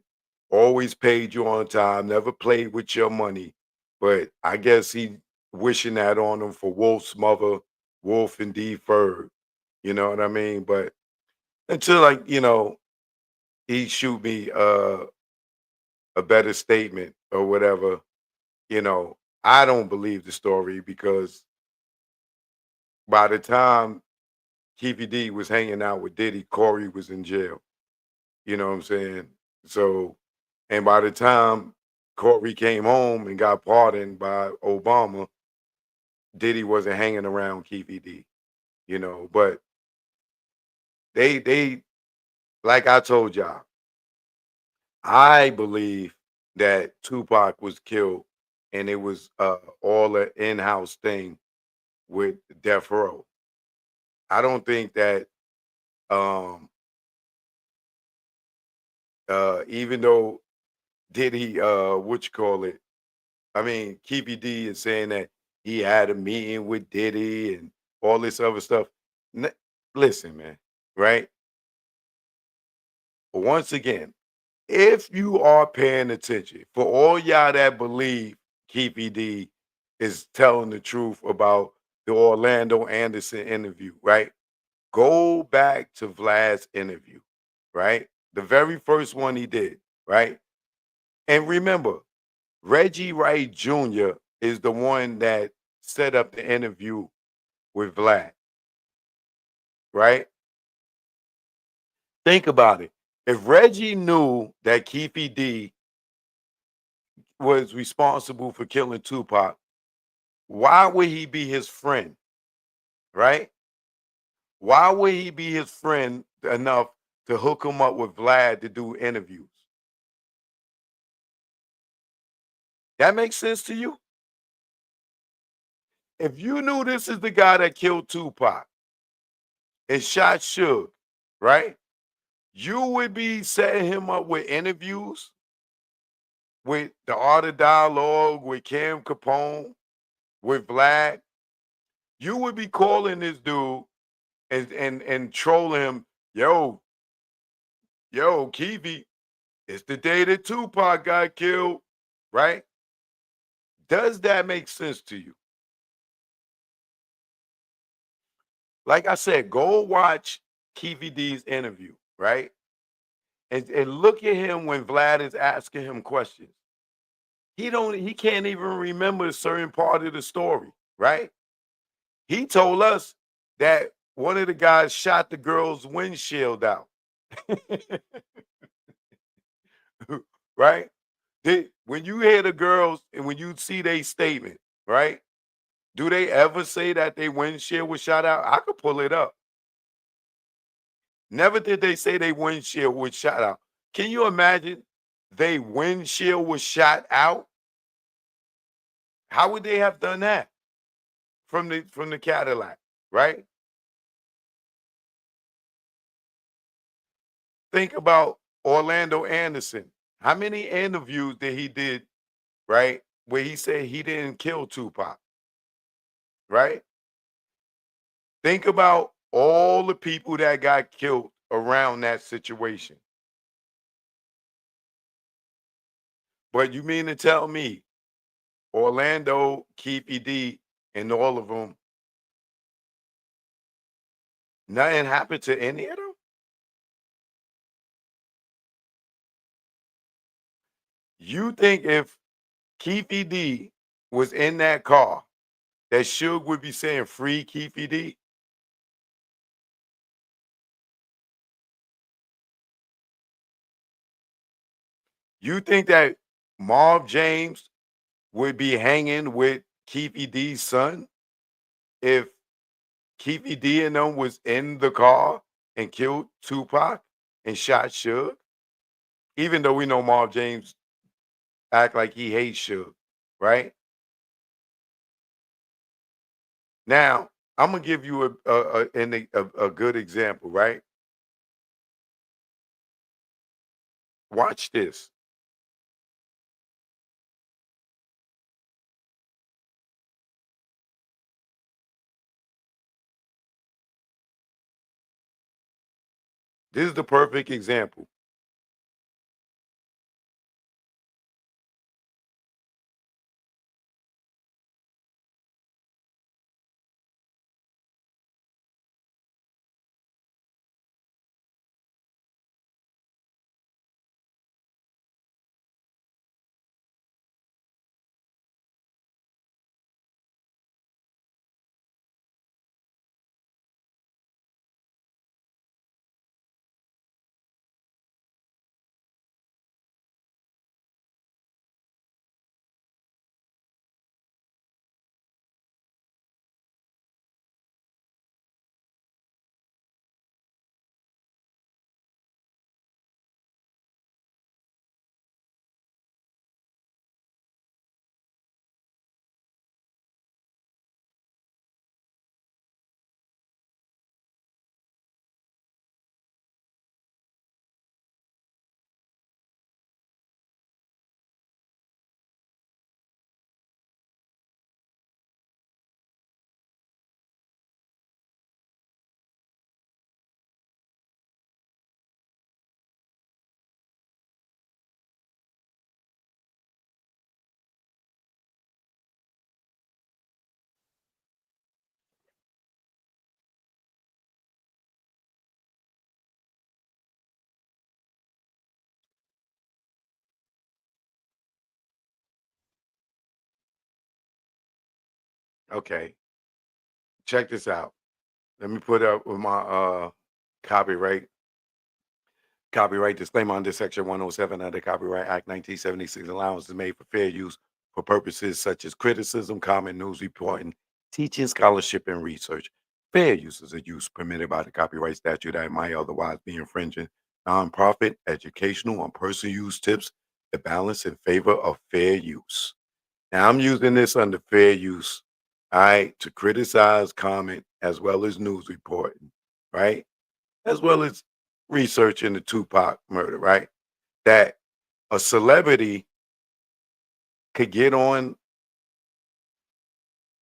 always paid you on time, never played with your money. But I guess he wishing that on him for Wolf's mother, Wolf and D Ferg. You know what I mean? But until he shoot me a better statement or whatever, I don't believe the story because by the time Keefe D was hanging out with Diddy, Corey was in jail. You know what I'm saying? So, and by the time Corey came home and got pardoned by Obama, Diddy wasn't hanging around Keefe D. But they like I told y'all, I believe that Tupac was killed and it was all an in-house thing with Death Row. I don't think that um even though Diddy what you call it, I mean Keefe D is saying that he had a meeting with Diddy and all this other stuff. N- Listen, man, right? Once again, if you are paying attention, for all y'all that believe Keefe D is telling the truth about the Orlando Anderson interview, right? Go back to Vlad's interview, right? The very first one he did, right? And remember, Reggie Wright Jr. is the one that set up the interview with Vlad, right? Think about it. If Reggie knew that Keefe D was responsible for killing Tupac, why would he be his friend, right? Why would he be his friend enough to hook him up with Vlad to do interviews? That makes sense to you? If you knew this is the guy that killed Tupac and shot Suge, right? You would be setting him up with interviews with the Art of Dialogue, with Cam Capone, with Vlad. You would be calling this dude and trolling him, yo, Keefe, it's the day that Tupac got killed, right? Does that make sense to you? Like I said, go watch Keefe D's interview, right? And look at him when Vlad is asking him questions. He can't even remember a certain part of the story, right? He told us that one of the guys shot the girl's windshield out. Right? When you hear the girls and when you see their statement, right? Do they ever say that their windshield was shot out? I could pull it up. Never did they say they windshield was shot out. Can you imagine they windshield was shot out? How would they have done that from the Cadillac, right? Think about Orlando Anderson. How many interviews did he did, right? Where he said he didn't kill Tupac, right? Think about all the people that got killed around that situation. But you mean to tell me Orlando, Keefe D, and all of them, nothing happened to any of them? You think if Keefe D was in that car, that Suge would be saying free Keefe D? You think that Marv James would be hanging with Keefe D's son if Keefe D and them was in the car and killed Tupac and shot Suge? Even though we know Marv James act like he hates Suge, right? Now, I'm gonna give you a good example, right? Watch this. This is the perfect example. Okay, check this out. Let me put up with my copyright copyright disclaimer under section 107 of the Copyright Act 1976. Allowance is made for fair use for purposes such as criticism, comment, news reporting, teaching, scholarship, and research. Fair use is a use permitted by the copyright statute that might otherwise be infringing. Nonprofit, educational, and personal use tips the balance in favor of fair use. Now I'm using this under fair use, all right, to criticize, comment, as well as news reporting, right? As well as research in the Tupac murder, right? That a celebrity could get on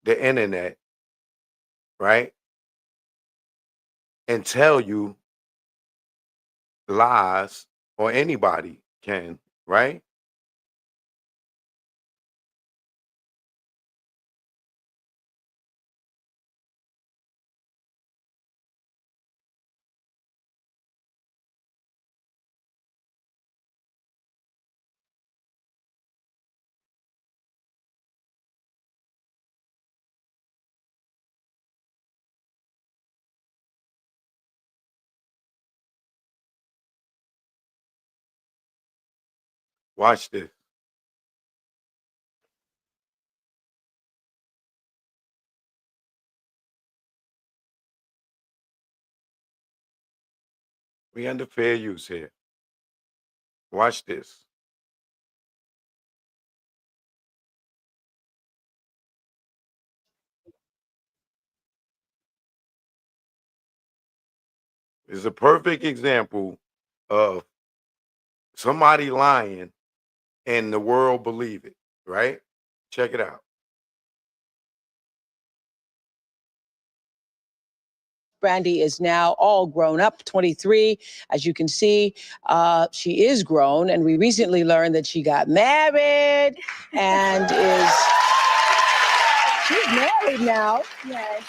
the internet, right, and tell you lies, or anybody can, right? Watch this. We under fair use here. Watch this. It's a perfect example of somebody lying and the world believe it, right? Check it out. Brandy is now all grown up, 23. As you can see, she is grown, and we recently learned that she got married and she's married now. Yes.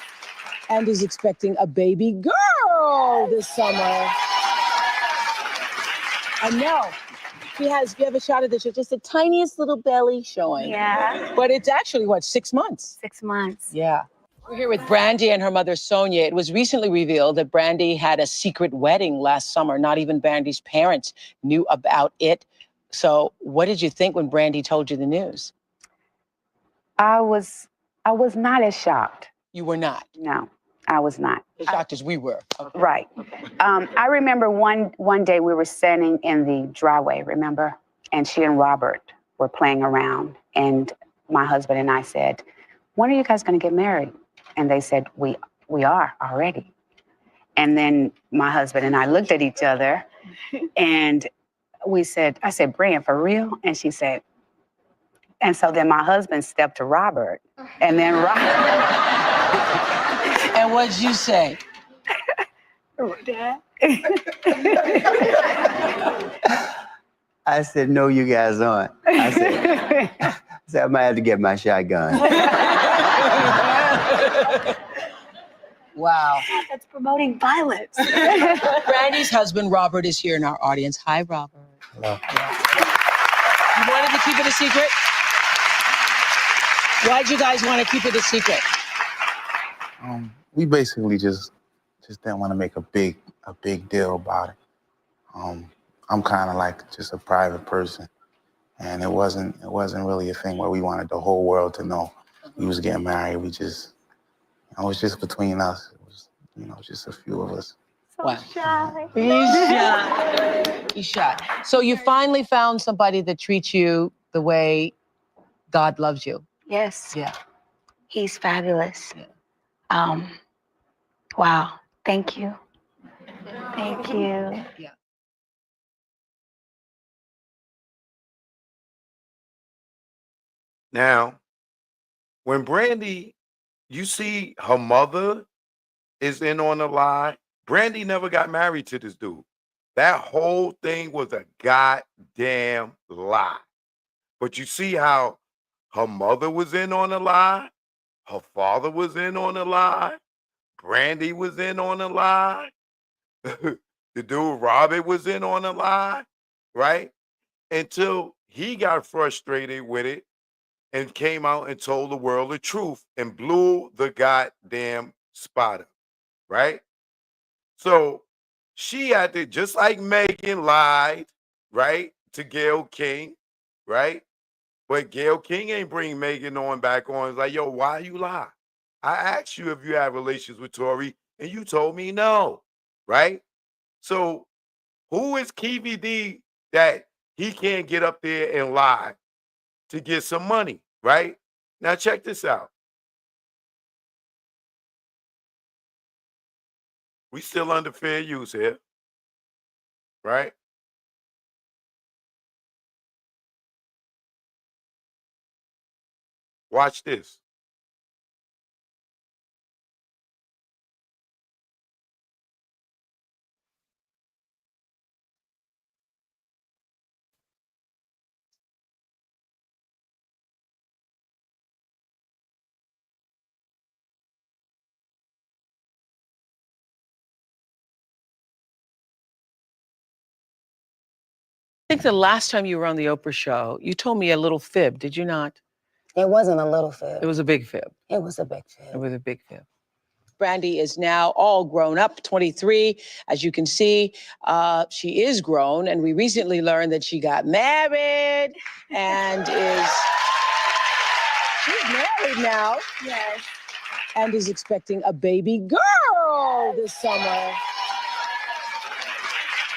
And is expecting a baby girl this summer. I know. You have a shot of this, just the tiniest little belly showing. Yeah. But it's actually, what, 6 months? 6 months. Yeah. We're here with Brandy and her mother, Sonia. It was recently revealed that Brandy had a secret wedding last summer. Not even Brandy's parents knew about it. So what did you think when Brandy told you the news? I was not as shocked. You were not. No, I was not. As shocked as we were. Okay. Right. I remember one day we were standing in the driveway, remember? And she and Robert were playing around. And my husband and I said, when are you guys going to get married? And they said, we are already. And then my husband and I looked at each other and I said, Brian, for real? And she said, and so then my husband stepped to Robert and then Robert. And what'd you say? Dad? I said, no, you guys aren't. I said, I might have to get my shotgun. Wow. That's promoting violence. Brandy's husband, Robert, is here in our audience. Hi, Robert. Hello. You wanted to keep it a secret? Why'd you guys want to keep it a secret? We basically just didn't want to make a big deal about it. I'm kind of like just a private person, and it wasn't really a thing where we wanted the whole world to know we was getting married. It was just between us. It was, just a few of us. Wow. Shy. He's shy. So you finally found somebody that treats you the way God loves you. Yes. Yeah. He's fabulous. Yeah. Wow. Thank you. Thank you. Yeah. Now, when Brandy, you see her mother is in on the lie. Brandy never got married to this dude. That whole thing was a goddamn lie. But you see how her mother was in on the lie, her father was in on the lie, Brandy was in on the lie, the dude Robert was in on the lie, right? Until he got frustrated with it and came out and told the world the truth and blew the goddamn spot up, right? So she had to, just like Megan lied, right, to Gayle King, right? But Gayle King ain't bring Megan on back on. It's like, yo, why you lie? I asked you if you had relations with Tory, and you told me no, right? So who is Keefe D that he can't get up there and lie to get some money, right? Now check this out. We still under fair use here, right? Watch this. I think the last time you were on the Oprah show, you told me a little fib, did you not? It wasn't a little fib. It was a big fib. It was a big It fib. was a big fib. Brandy is now all grown up, 23. As you can see, she is grown, and we recently learned that she got married and she's married now. Yes. And is expecting a baby girl this summer.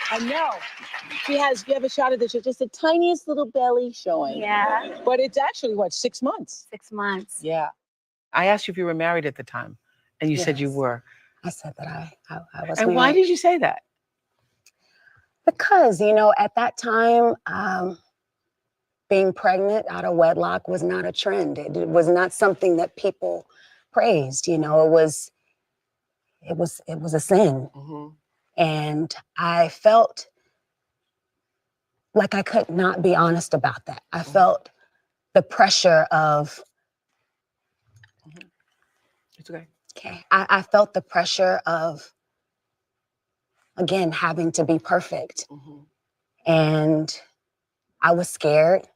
I know. You have a shot of this, just the tiniest little belly showing. Yeah. But it's actually, what, 6 months? 6 months. Yeah. I asked you if you were married at the time, and you said you Yes. were. I said that I was And married. why did you say that? Because, at that time, being pregnant out of wedlock was not a trend. It was not something that people praised. It was a sin. Mm-hmm. And I felt like I could not be honest about that. I felt the pressure of, It's okay. okay, I felt the pressure of, again, having to be perfect. Mm-hmm. And I was scared.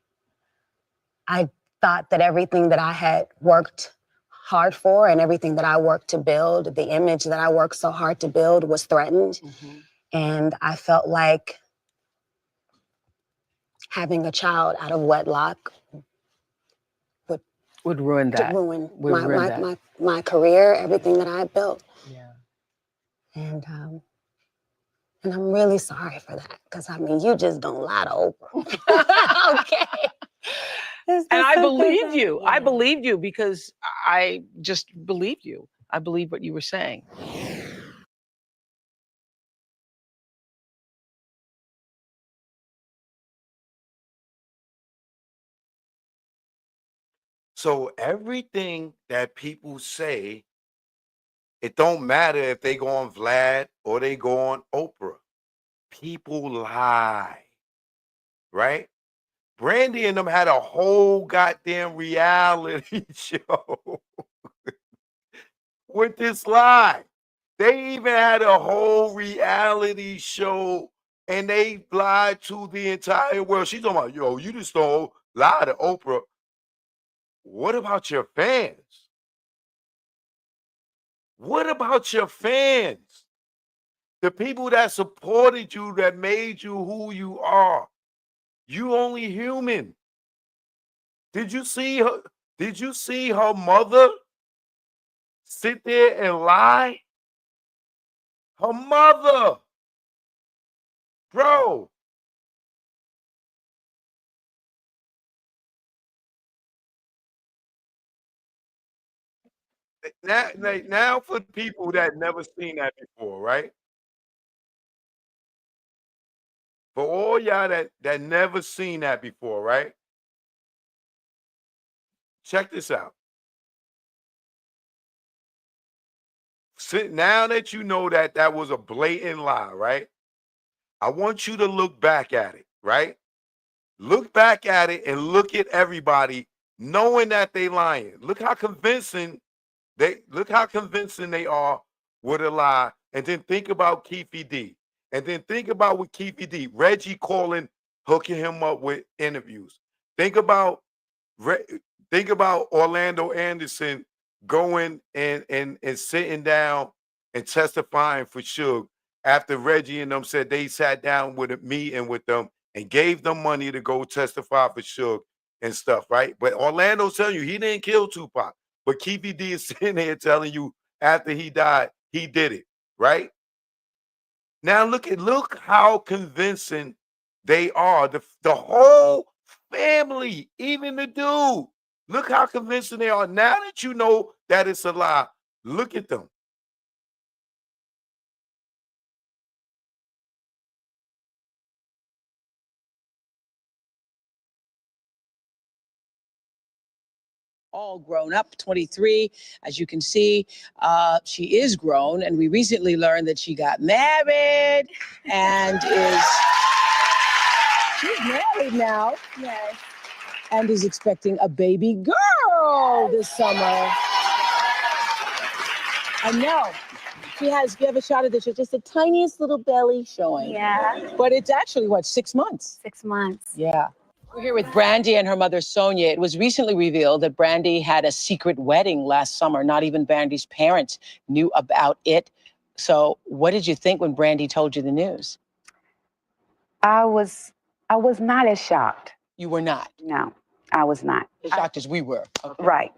I thought that everything that I had worked hard for and everything that I worked to build, the image that I worked so hard to build, was threatened. Mm-hmm. And I felt like having a child out of wedlock Would ruin that. ruin Would ruin that. my career, everything that I had built. Yeah. And I'm really sorry for that, because you just don't lie to Oprah. Okay. And I believed you. I believed you because I just believed you. I believed what you were saying. So everything that people say, it don't matter if they go on Vlad or they go on Oprah. People lie, right? Brandy and them had a whole goddamn reality show with this lie. They even had a whole reality show and they lied to the entire world. She's talking about, yo, you just don't lie to Oprah. What about your fans? What about your fans? The people that supported you, that made you who you are. You only human. Did you see her? Did you see her mother sit there and lie? Her mother, bro. Now for the people that never seen that before, right? For all y'all that never seen that before, right? Check this out. Now that you know that that was a blatant lie, right? I want you to look back at it, right? Look back at it and look at everybody knowing that they lying. Look how convincing they are with a lie. And then think about Keefe D. And then think about what Keefe D. Reggie calling, hooking him up with interviews. Think about Orlando Anderson going and sitting down and testifying for Suge after Reggie and them said they sat down with a meeting with them and gave them money to go testify for Suge and stuff, right? But Orlando's telling you he didn't kill Tupac. But Keefe D is sitting here telling you after he died, he did it, right? Now look how convincing they are. The whole family, even the dude. Look how convincing they are. Now that you know that it's a lie, look at them. All grown up, 23. As you can see, she is grown, and we recently learned that she got married and she's married now. Yes. And is expecting a baby girl this summer. I know. You have a shot of this, just the tiniest little belly showing. Yeah. But it's actually, what, 6 months? 6 months. Yeah. We're here with Brandy and her mother, Sonia. It was recently revealed that Brandy had a secret wedding last summer. Not even Brandy's parents knew about it. So what did you think when Brandy told you the news? I was not as shocked. You were not. No, I was not. As shocked as we were. Okay. Right.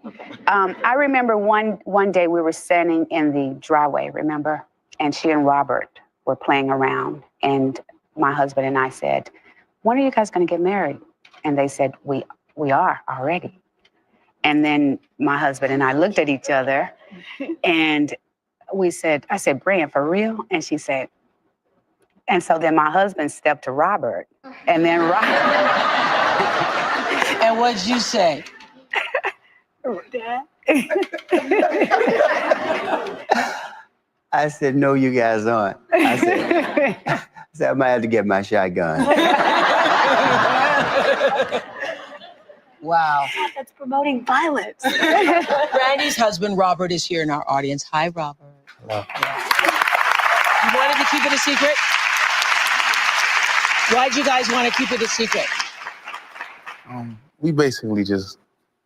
I remember one day we were standing in the driveway, remember? And she and Robert were playing around. And my husband and I said, when are you guys going to get married? And they said, we are already. And then my husband and I looked at each other and I said, Brian, for real? And she said, and so then my husband stepped to Robert and then Robert. And what'd you say? Dad? I said, no, you guys aren't. I said, I might have to get my shotgun. Wow. That's promoting violence. Brandy's husband, Robert, is here in our audience. Hi, Robert. Hello. You wanted to keep it a secret? Why'd you guys want to keep it a secret? We basically just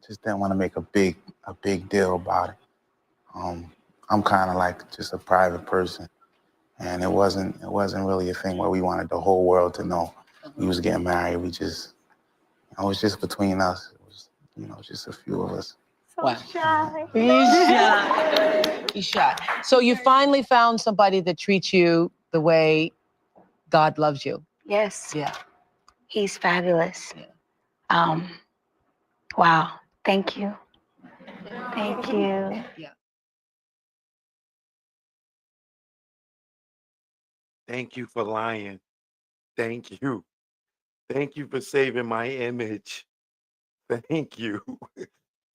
didn't want to make a big deal about it. I'm kind of like just a private person, and it wasn't really a thing where we wanted the whole world to know we was getting married. We just, it was just between us. It was, just a few of us. So shy. He's shy. He's shy. So you finally found somebody that treats you the way God loves you. Yes. Yeah. He's fabulous. Yeah. Wow. Thank you. Thank you. Yeah. Thank you for lying. Thank you. Thank you for saving my image. Thank you.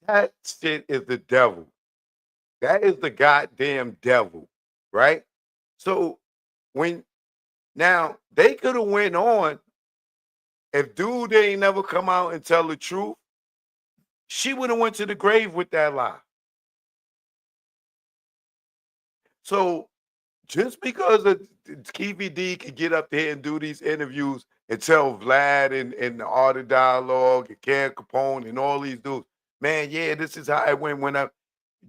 That shit is the devil. That is the goddamn devil, right? So now they could have went on if dude ain't never come out and tell the truth. She would have went to the grave with that lie. So just because Keefe D could get up there and do these interviews and tell Vlad and the Art of Dialogue and Ken Capone and all these dudes, man, yeah, this is how it went up.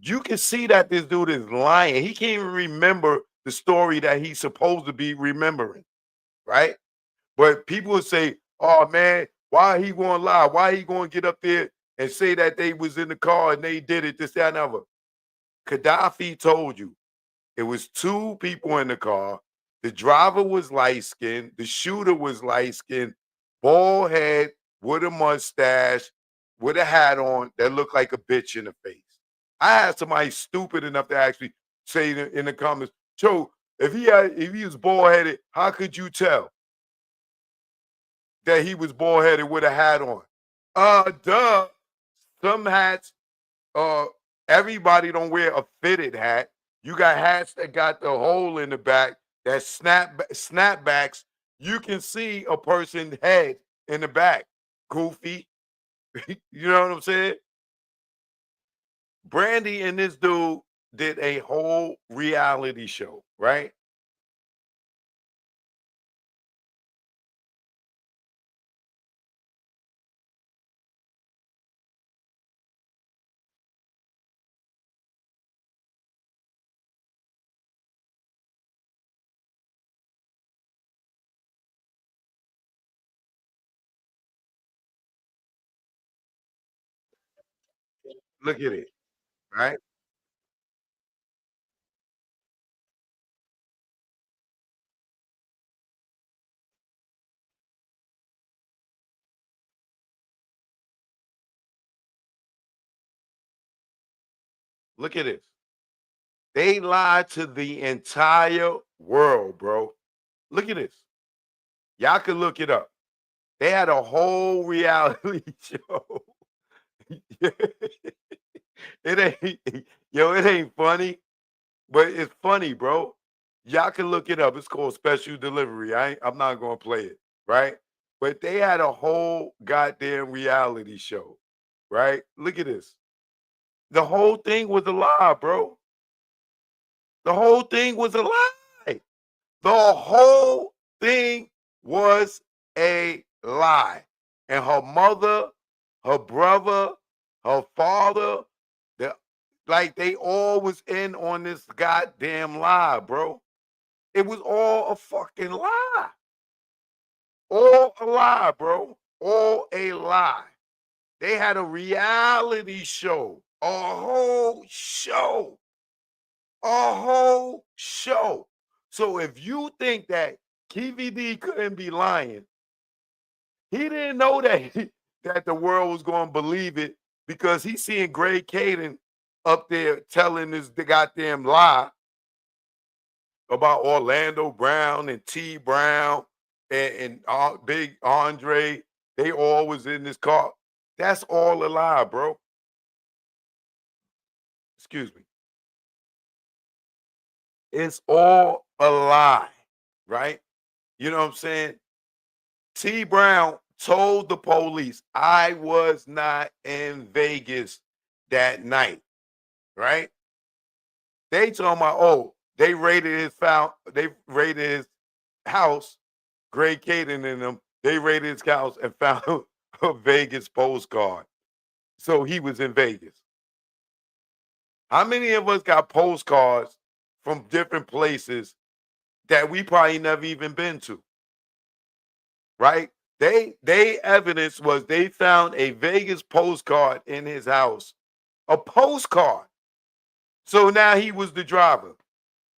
You can see that this dude is lying. He can't even remember the story that he's supposed to be remembering, right? But people would say, oh, man, why he going to lie? Why he going to get up there and say that they was in the car and they did it, this, that, and other? Gaddafi told you. It was two people in the car. The driver was light-skinned. The shooter was light-skinned, bald head, with a mustache, with a hat on that looked like a bitch in the face. I had somebody stupid enough to actually say in the comments, Joe, if he was bald-headed, how could you tell that he was bald-headed with a hat on? Duh. Some hats, everybody don't wear a fitted hat. You got hats that got the hole in the back, that snapbacks. You can see a person's head in the back. Goofy. You know what I'm saying? Brandy and this dude did a whole reality show, right? Look at it, right? Look at this. They lied to the entire world, bro. Look at this. Y'all can look it up. They had a whole reality show. It ain't, it ain't funny, but it's funny, bro. Y'all can look it up. It's called Special Delivery. I'm not gonna play it, right? But they had a whole goddamn reality show, right? Look at this. The whole thing was a lie, bro. The whole thing was a lie. The whole thing was a lie. And her mother, her brother, her father, like they all was in on this goddamn lie, bro. It was all a fucking lie. All a lie, bro. All a lie. They had a reality show, a whole show, a whole show. So if you think that KVD couldn't be lying, he didn't know that that the world was going to believe it because he's seeing Greg Caden up there telling this the goddamn lie about Orlando Brown and T Brown and Big Andre. They all was in this car. That's all a lie, bro. Excuse me. It's all a lie, right? You know what I'm saying? T Brown told the police, I was not in Vegas that night, right? They told my, oh, they raided his house, Greg Caden and them, they raided his house and found a Vegas postcard. So he was in Vegas. How many of us got postcards from different places that we probably never even been to? Right? They evidence was they found a Vegas postcard in his house. A postcard. So now he was the driver.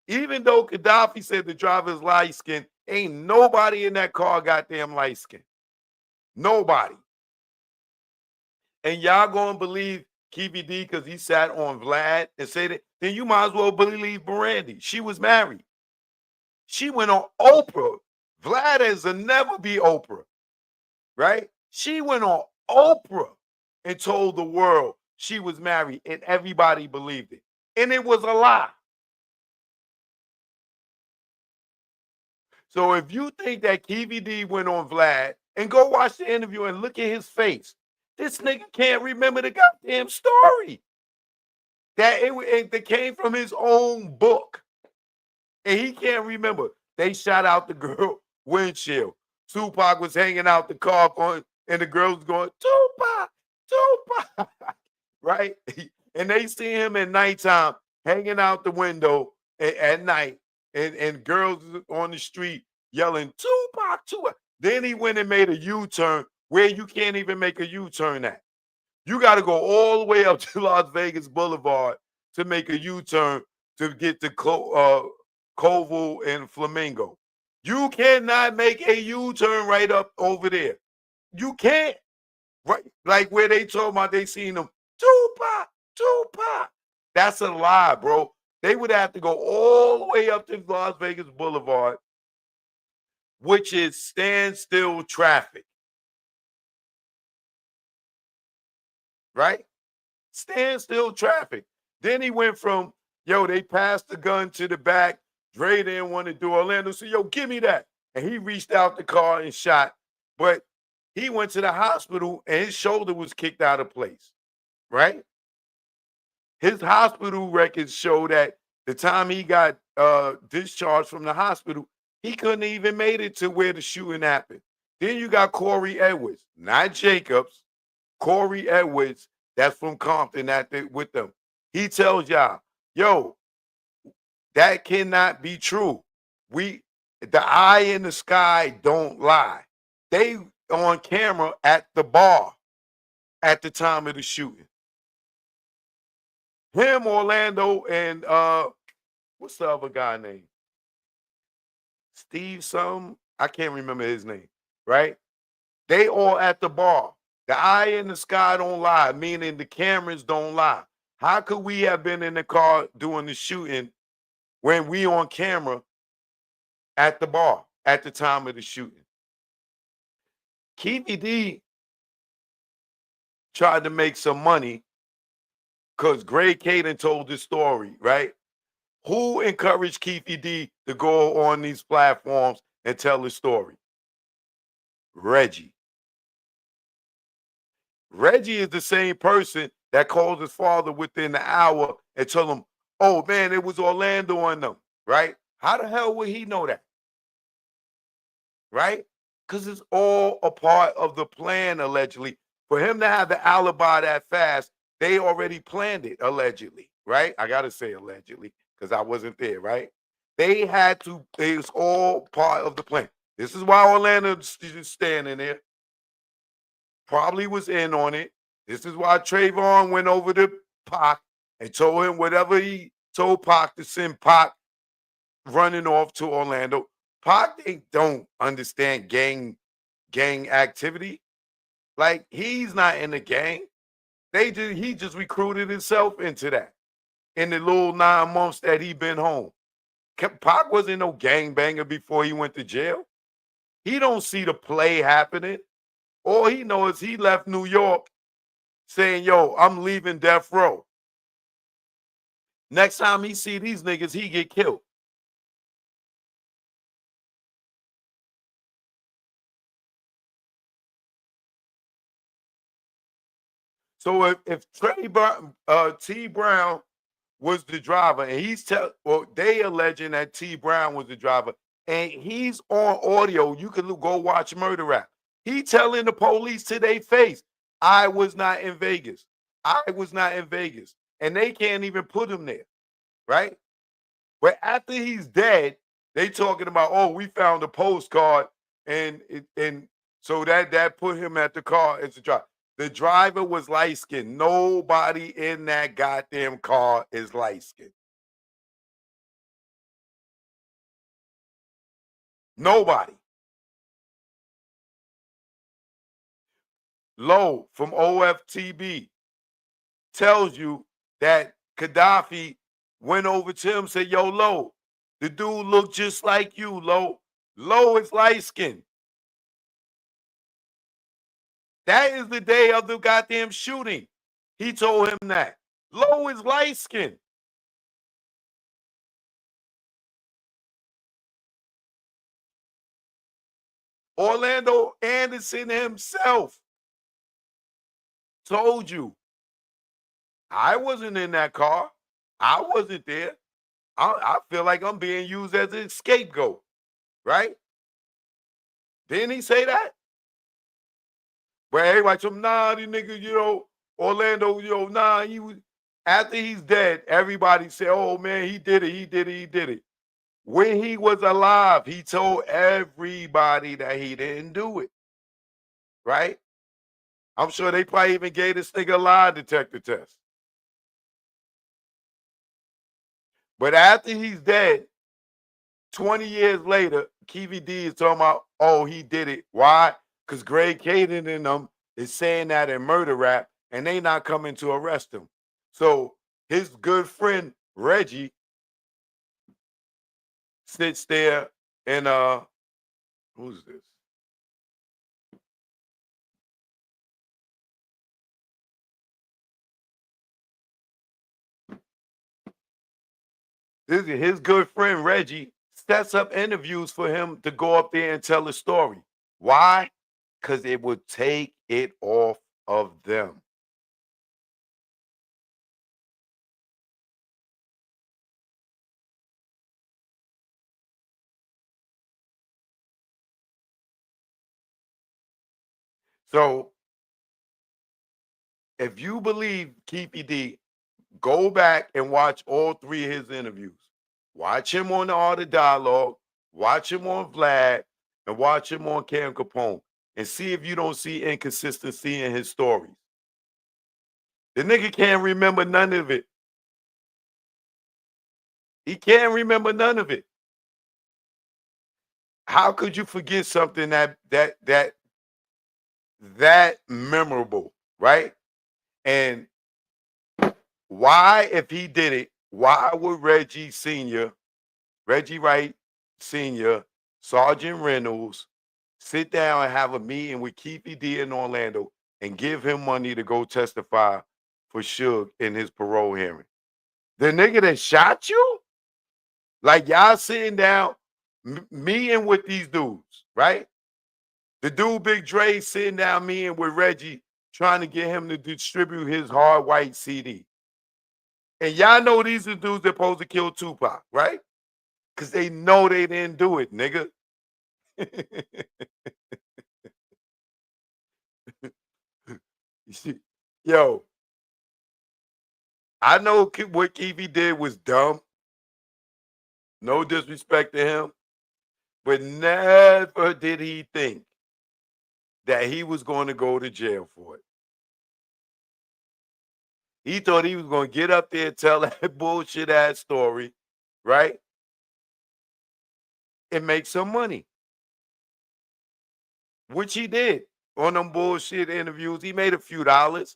Even though Gaddafi said the driver's light skin, ain't nobody in that car goddamn light skin. Nobody. And y'all gonna believe KVD because he sat on Vlad and said it, then you might as well believe Brandy. She was married. She went on Oprah. Vlad is a never be Oprah, right? She went on Oprah and told the world she was married, and everybody believed it. And it was a lie. So if you think that KVD went on Vlad, and go watch the interview and look at his face, this nigga can't remember the goddamn story. That came from his own book. And he can't remember. They shot out the girl windshield. Tupac was hanging out the car going, and the girl was going, Tupac, Tupac, right? And they see him at nighttime hanging out the window at night, and girls on the street yelling, Tupac, Tupac. Then he went and made a U-turn where you can't even make a U-turn at. You got to go all the way up to Las Vegas Boulevard to make a U-turn to get to Koval and Flamingo. You cannot make a U-turn right up over there. You can't. Right, like where they told about they seen them, Tupac, Tupac. That's a lie, bro. They would have to go all the way up to Las Vegas Boulevard, which is standstill traffic. Right? Standstill traffic. Then he went from, yo, they passed the gun to the back. Dre didn't want to do Orlando. So, yo, give me that. And he reached out the car and shot. But he went to the hospital and his shoulder was kicked out of place. Right? His hospital records show that the time he got discharged from the hospital, he couldn't even made it to where the shooting happened. Then you got Corey Edwards, not Jacobs. Corey Edwards, that's from Compton, with them. He tells y'all, yo, that cannot be true. The eye in the sky don't lie. They on camera at the bar at the time of the shooting. Him, Orlando, and what's the other guy name? Steve something. I can't remember his name, right? They all at the bar. The eye in the sky don't lie, meaning the cameras don't lie. How could we have been in the car doing the shooting when we on camera at the bar at the time of the shooting? KVD tried to make some money because Greg Caden told this story, right? Who encouraged KVD to go on these platforms and tell his story? Reggie. Reggie is the same person that called his father within the hour and told him, oh, man, it was Orlando on them, right? How the hell would he know that? Right? Because it's all a part of the plan, allegedly. For him to have the alibi that fast, they already planned it, allegedly, right? I got to say allegedly because I wasn't there, right? They had to, it's all part of the plan. This is why Orlando's standing there. Probably was in on it. This is why Trayvon went over to Pac and told him whatever he told Pac to send Pac running off to Orlando. Pac don't understand gang activity. Like, he's not in the gang. He just recruited himself into that in the little 9 months that he been home. Pac wasn't no gangbanger before he went to jail. He don't see the play happening. All he knows is he left New York saying, yo, I'm leaving death row. Next time he see these niggas, he get killed. So if T Brown was the driver, and they alleging that T Brown was the driver, and he's on audio, you can go watch Murder Rap. He telling the police to their face, I was not in Vegas. I was not in Vegas. And they can't even put him there, right? But after he's dead, they talking about, oh, we found a postcard, and so that put him at the car as a driver. The driver was light-skinned. Nobody in that goddamn car is light-skinned. Nobody. Low from OFTB tells you that Gaddafi went over to him and said, yo, Low, the dude looked just like you, Low. Low is light-skinned. That is the day of the goddamn shooting. He told him that. Low is light-skinned. Orlando Anderson himself told you, I wasn't in that car. I wasn't there. I feel like I'm being used as a scapegoat, right? Didn't he say that? But everybody told him, nah, these niggas, Orlando, nah, he was. After he's dead, everybody said, oh man, he did it. When he was alive, he told everybody that he didn't do it, right? I'm sure they probably even gave this nigga a lie detector test. But after he's dead, 20 years later, Keefe D is talking about, oh, he did it. Why? Because Greg Caden and them is saying that in Murder Rap, and they not coming to arrest him. So his good friend, Reggie, sits there and, who's this? His good friend Reggie sets up interviews for him to go up there and tell his story. Why? Because it would take it off of them. So if you believe Keefe D, go back and watch all 3 of his interviews. Watch him on the Art of Dialogue, watch him on Vlad, and watch him on Cam Capone, and see if you don't see inconsistency in his stories. The nigga can't remember none of it. He can't remember none of it. How could you forget something that memorable, right? And why, if he did it, why would Reggie Wright Sr., Sergeant Reynolds, sit down and have a meeting with Keefe D in Orlando and give him money to go testify for Suge in his parole hearing? The nigga that shot you? Like, y'all sitting down, meeting with these dudes, right? The dude Big Dre sitting down meeting with Reggie, trying to get him to distribute his Hard White CD. And y'all know these are dudes that supposed to kill Tupac, right? Because they know they didn't do it, nigga. You see, yo, I know what Keefe did was dumb. No disrespect to him, but never did he think that he was going to go to jail for it. He thought he was going to get up there and tell that bullshit ass story, right? And make some money. Which he did on them bullshit interviews. He made a few dollars,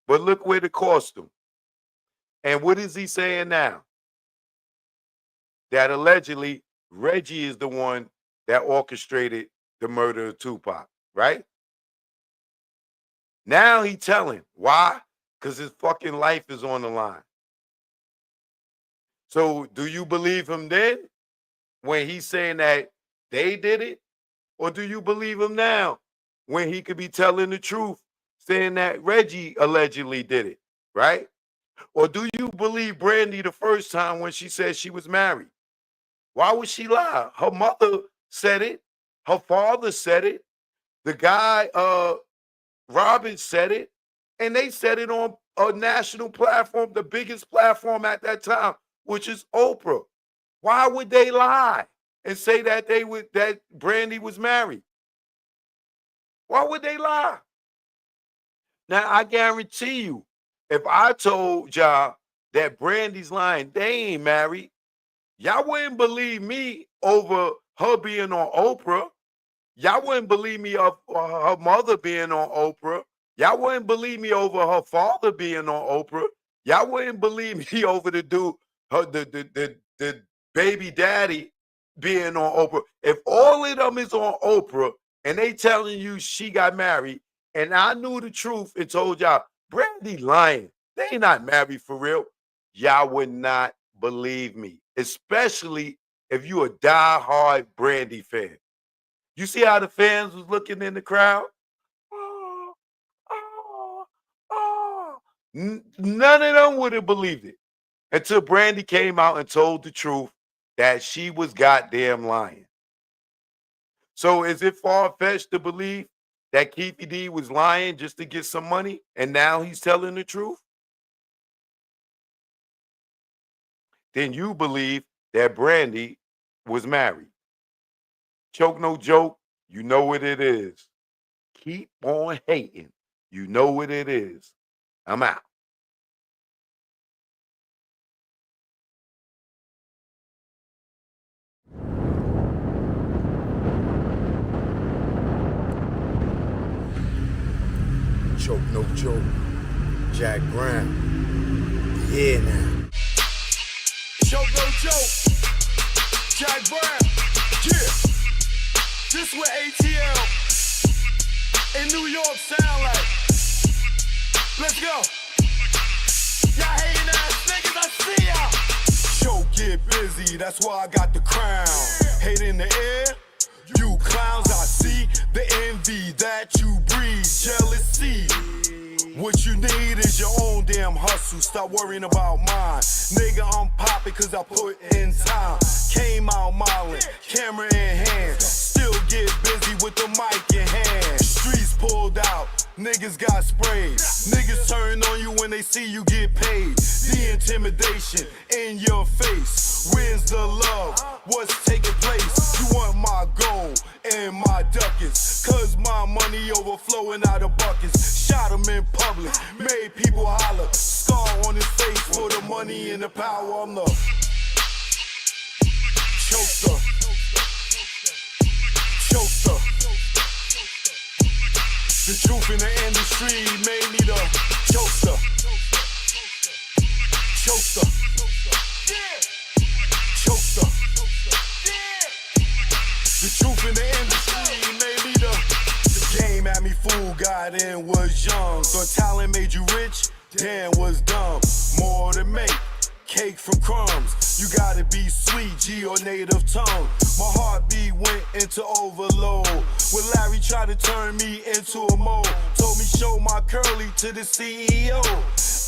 but look what it cost him. And what is he saying now? That allegedly Reggie is the one that orchestrated the murder of Tupac, right? Now he telling. Why? Because his fucking life is on the line. So do you believe him then when he's saying that they did it? Or do you believe him now when he could be telling the truth, saying that Reggie allegedly did it, right? Or do you believe Brandy the first time when she said she was married? Why would she lie? Her mother said it. Her father said it. The guy, Robin, said it. And they said it on a national platform, the biggest platform at that time, which is Oprah. Why would they lie and say that that Brandy was married? Why would they lie? Now, I guarantee you, if I told y'all that Brandy's lying, they ain't married, y'all wouldn't believe me over her being on Oprah. Y'all wouldn't believe me of her mother being on Oprah. Y'all wouldn't believe me over her father being on Oprah. Y'all wouldn't believe me over the dude, the baby daddy being on Oprah. If all of them is on Oprah and they telling you she got married, and I knew the truth and told y'all, Brandy lying, they ain't not married for real, y'all would not believe me, especially if you a diehard Brandy fan. You see how the fans was looking in the crowd? Oh, oh, oh. None of them would have believed it until Brandy came out and told the truth that she was goddamn lying. So is it far-fetched to believe that Keefe D was lying just to get some money and now he's telling the truth? Then you believe that Brandy was married. Choke no joke, you know what it is. Keep on hating. You know what it is. I'm out. Choke no joke. Jack Brown. Yeah now. Choke no joke. Jack Brown. Yeah. This what ATL in New York sound like. Let's go. Y'all hating ass niggas, I see y'all. Choke get busy, that's why I got the crown. Hate in the air, you clowns, I see the envy that you breed, jealousy. What you need is your own damn hustle. Stop worrying about mine. Nigga, I'm popping cause I put in time. Came out modeling, camera in hand. Still get busy with the mic in hand. Streets pulled out, niggas got sprayed. Niggas turn on you when they see you get paid. The intimidation in your face. Where's the love? What's taking place? You want my gold and my ducats, cause my money overflowing out of buckets. Shot him in public, made people holler. Scar on his face for the money and the power. I'm the choker. Choker. The truth in the industry made me the choker. Choker. Choker. The truth in the industry made me the game had me fooled, got in, was young. Thought talent made you rich, damn was dumb. More to make, cake from crumbs. You gotta be sweet, G or native tongue. My heartbeat went into overload. When Larry tried to turn me into a mole, told me show my curly to the CEO.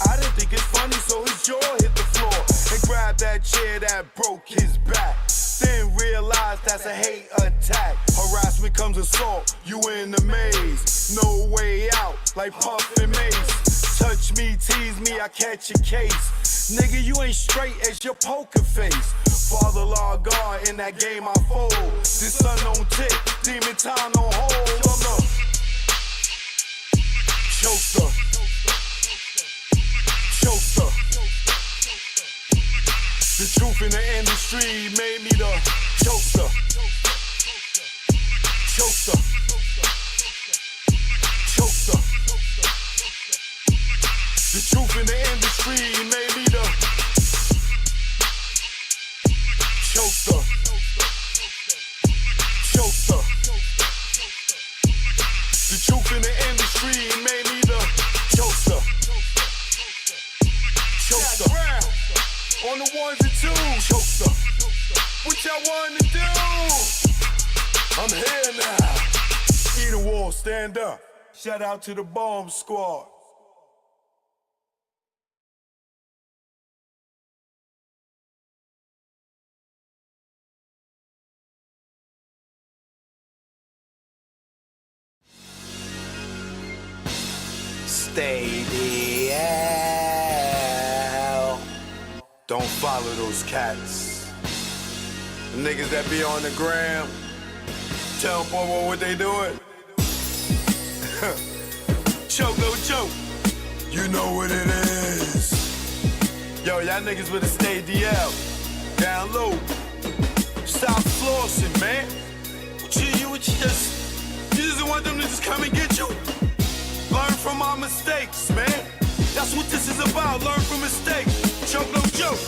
I didn't think it's funny, so his jaw hit the floor and grabbed that chair that broke his back. Then realized that's a hate attack. Harassment comes assault, you in the maze. No way out, like Puff and Mace. Touch me, tease me, I catch a case. Nigga, you ain't straight as your poker face. Father law God, in that game I fold. This sun don't tick, demon time don't hold. I'm the Chokester. Chokester. The truth in the industry made me the Chokester. Chokester. Chokester. The truth in the industry made me the Chokester. Chokester. The truth in the industry made me the Chokester. Chokester. On the ones and twos. Chokester. What y'all want to do? I'm here now. Eden Wall, stand up. Shout out to the bomb squad. Stay the hell. Don't follow those cats. The niggas that be on the gram. Tell them what they doing. Choke, no choke. You know what it is. Yo, y'all niggas better stay DL. Down low. Stop flossing, man. You just want them to just come and get you? Learn from our mistakes, man. That's what this is about, learn from mistakes. Choke, no joke.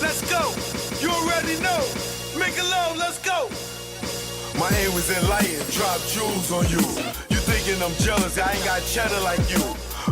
Let's go. You already know. Make it low, let's go. My aim was enlightened, drop jewels on you. You thinking I'm jealous, I ain't got cheddar like you.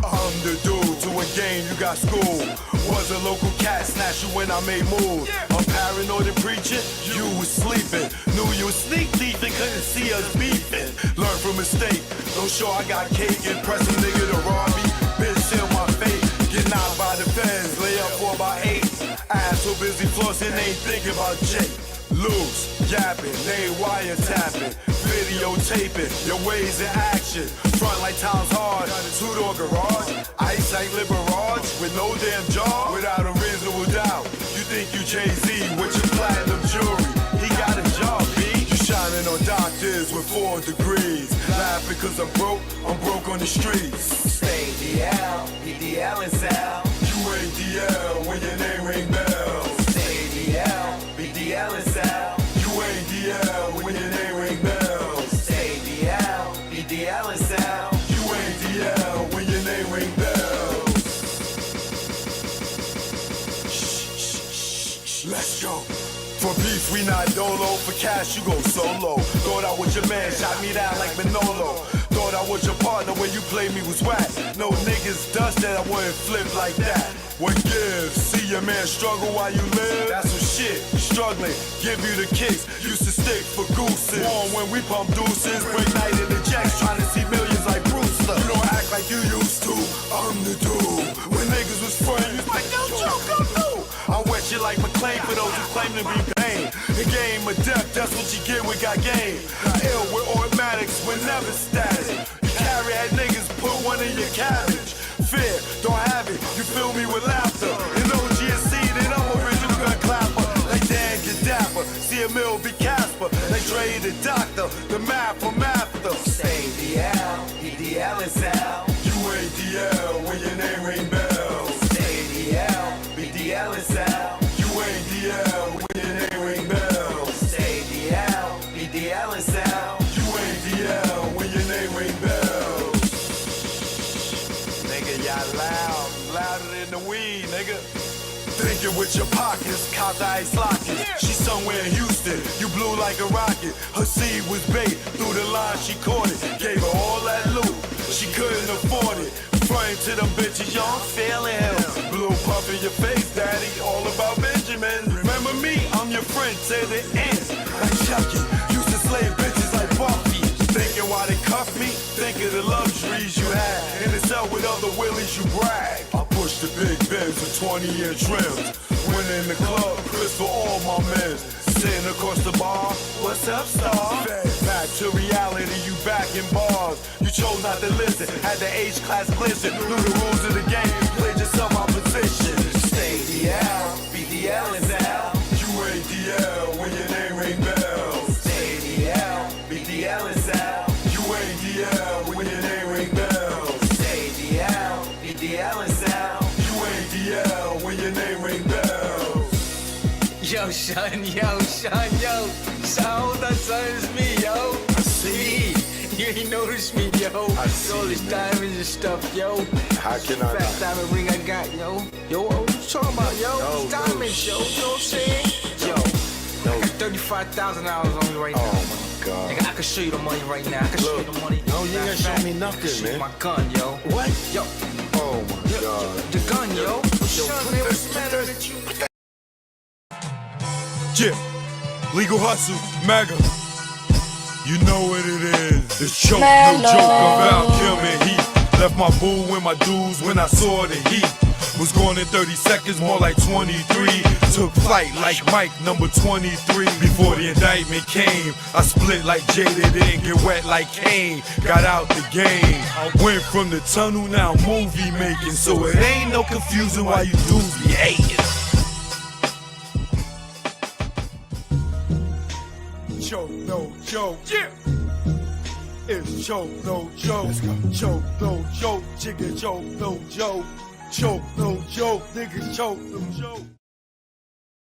I'm the dude to a game, you got school. Was a local cat snatcher when I made moves. I'm paranoid and preaching, you was sleeping. Knew you was sneak thief and couldn't see us beefing. Learn from mistake, don't show I got cake. Impress a nigga to rob me, bitch seal my fate. Get knocked by the feds, lay up for about 8. Ass so busy flossing, ain't thinking about Jake. Loose, yapping, they wiretapping, videotaping, your ways in action. Front like times hard, two-door garage, ice like Liberage, with no damn job, without a reasonable doubt. You think you Jay-Z with your platinum jewelry, he got a job, B. You shining on doctors with 4 degrees, laughing cause I'm broke on the streets. Stay DL, BDL and Sal. You ain't DL when your name ring bells. Stay DL, BDL and Sal. You ain't DL when your name ring bells. Stay DL, BDL and Sal. You ain't DL when your name ring bells. Shh, let's go. For beef, we not dolo. For cash, you go solo. Thought I was your man, shot me down like Manolo. Thought I was your partner when you played me was whack. No niggas dust that I wouldn't flip like that. What gives? See your man struggle while you live? That's some shit. Struggling, give you the kicks. Used to stick for gooses. Warm when we pump deuces. Break night in the jacks, trying to see millions like Brewster. You don't act like you used to. I'm the dude. When niggas was friends, like yo, Joe, come through. I wet you like McClain for those who claim to be pain. The game of death, that's what you get, we got game. Ill with automatics, we're never static. You carry at niggas, put one in your cabbage. Fear, don't have it, you fill me with laughter. In OGSC, then I'm original gun clapper. Like Dan Gaddafi, see a mill be Casper. Like Dre the doctor, the math from after. Stay DL, EDL and Sal. You ain't DL when your name ring bells. Stay DL, BDL and Sal. You ain't DL when your name ring bells. Stay DL, BDL and Sal. You ain't DL when your name ring bells. Nigga, y'all loud, louder than the weed, nigga. Thinking with your pockets, caught the ice locket. She somewhere in Houston, you blew like a rocket. Her seed was bait, through the line she caught it. Gave her all that loot, she couldn't afford it. Frontin' to them bitches, yo, I'm feeling him. Blue puff in your face, daddy, all about Benjamin. Remember me, I'm your friend, to the end. Like Chucky, used to slay bitches like Buffy. Thinking why they cuff me, think of the luxuries you had. In the cell with other willies, you brag. I push the big Benz with 20-inch rims. When in the club, Chris for all my men. Sitting across the bar, what's up, star? Fed back to reality, you back in bars. You chose not to listen, had the H-class glisten. Knew the rules of the game, played yourself out position. Stay DL, BDL is L. You ain't DL when your name ring bells. Stay DL, BDL is L. You ain't DL when your name ring bells. Stay DL, BDL is L. You ain't DL when your name ring bells. Yo, son, yo. Son, it's me, yo. I see. You ain't noticed me, yo. I see, all this man. diamonds and stuff, yo. How can I Fat not? diamond ring I got, yo. Yo, what you talking about, yo? No, Diamonds, yo. You know what I'm saying? Yo, I got $35,000 on me right now. Oh my God. Nigga, I can show you the money right now. I can show you the money. No, you ain't Matter of show fact, me I can nothing, show you man. my gun, yo. What? Yo, Oh my God. the gun, yo. Son, man, what's the matter with you? Yeah, legal hustle, mega. You know what it is. It's choke, no joke about killing heat. Left my boo in my dues when I saw the heat. Was gone in 30 seconds, more like 23. Took flight like Mike, number 23. Before the indictment came, I split like Jada, didn't get wet like Kane. Got out the game. I went from the tunnel, now movie making. So it ain't no confusing why you dudes be hating. Choke, no joke. Yeah. It's choke, no joke. Choke, no joke. Chicken choke, no joke. Choke, no joke. Niggas choke, no joke.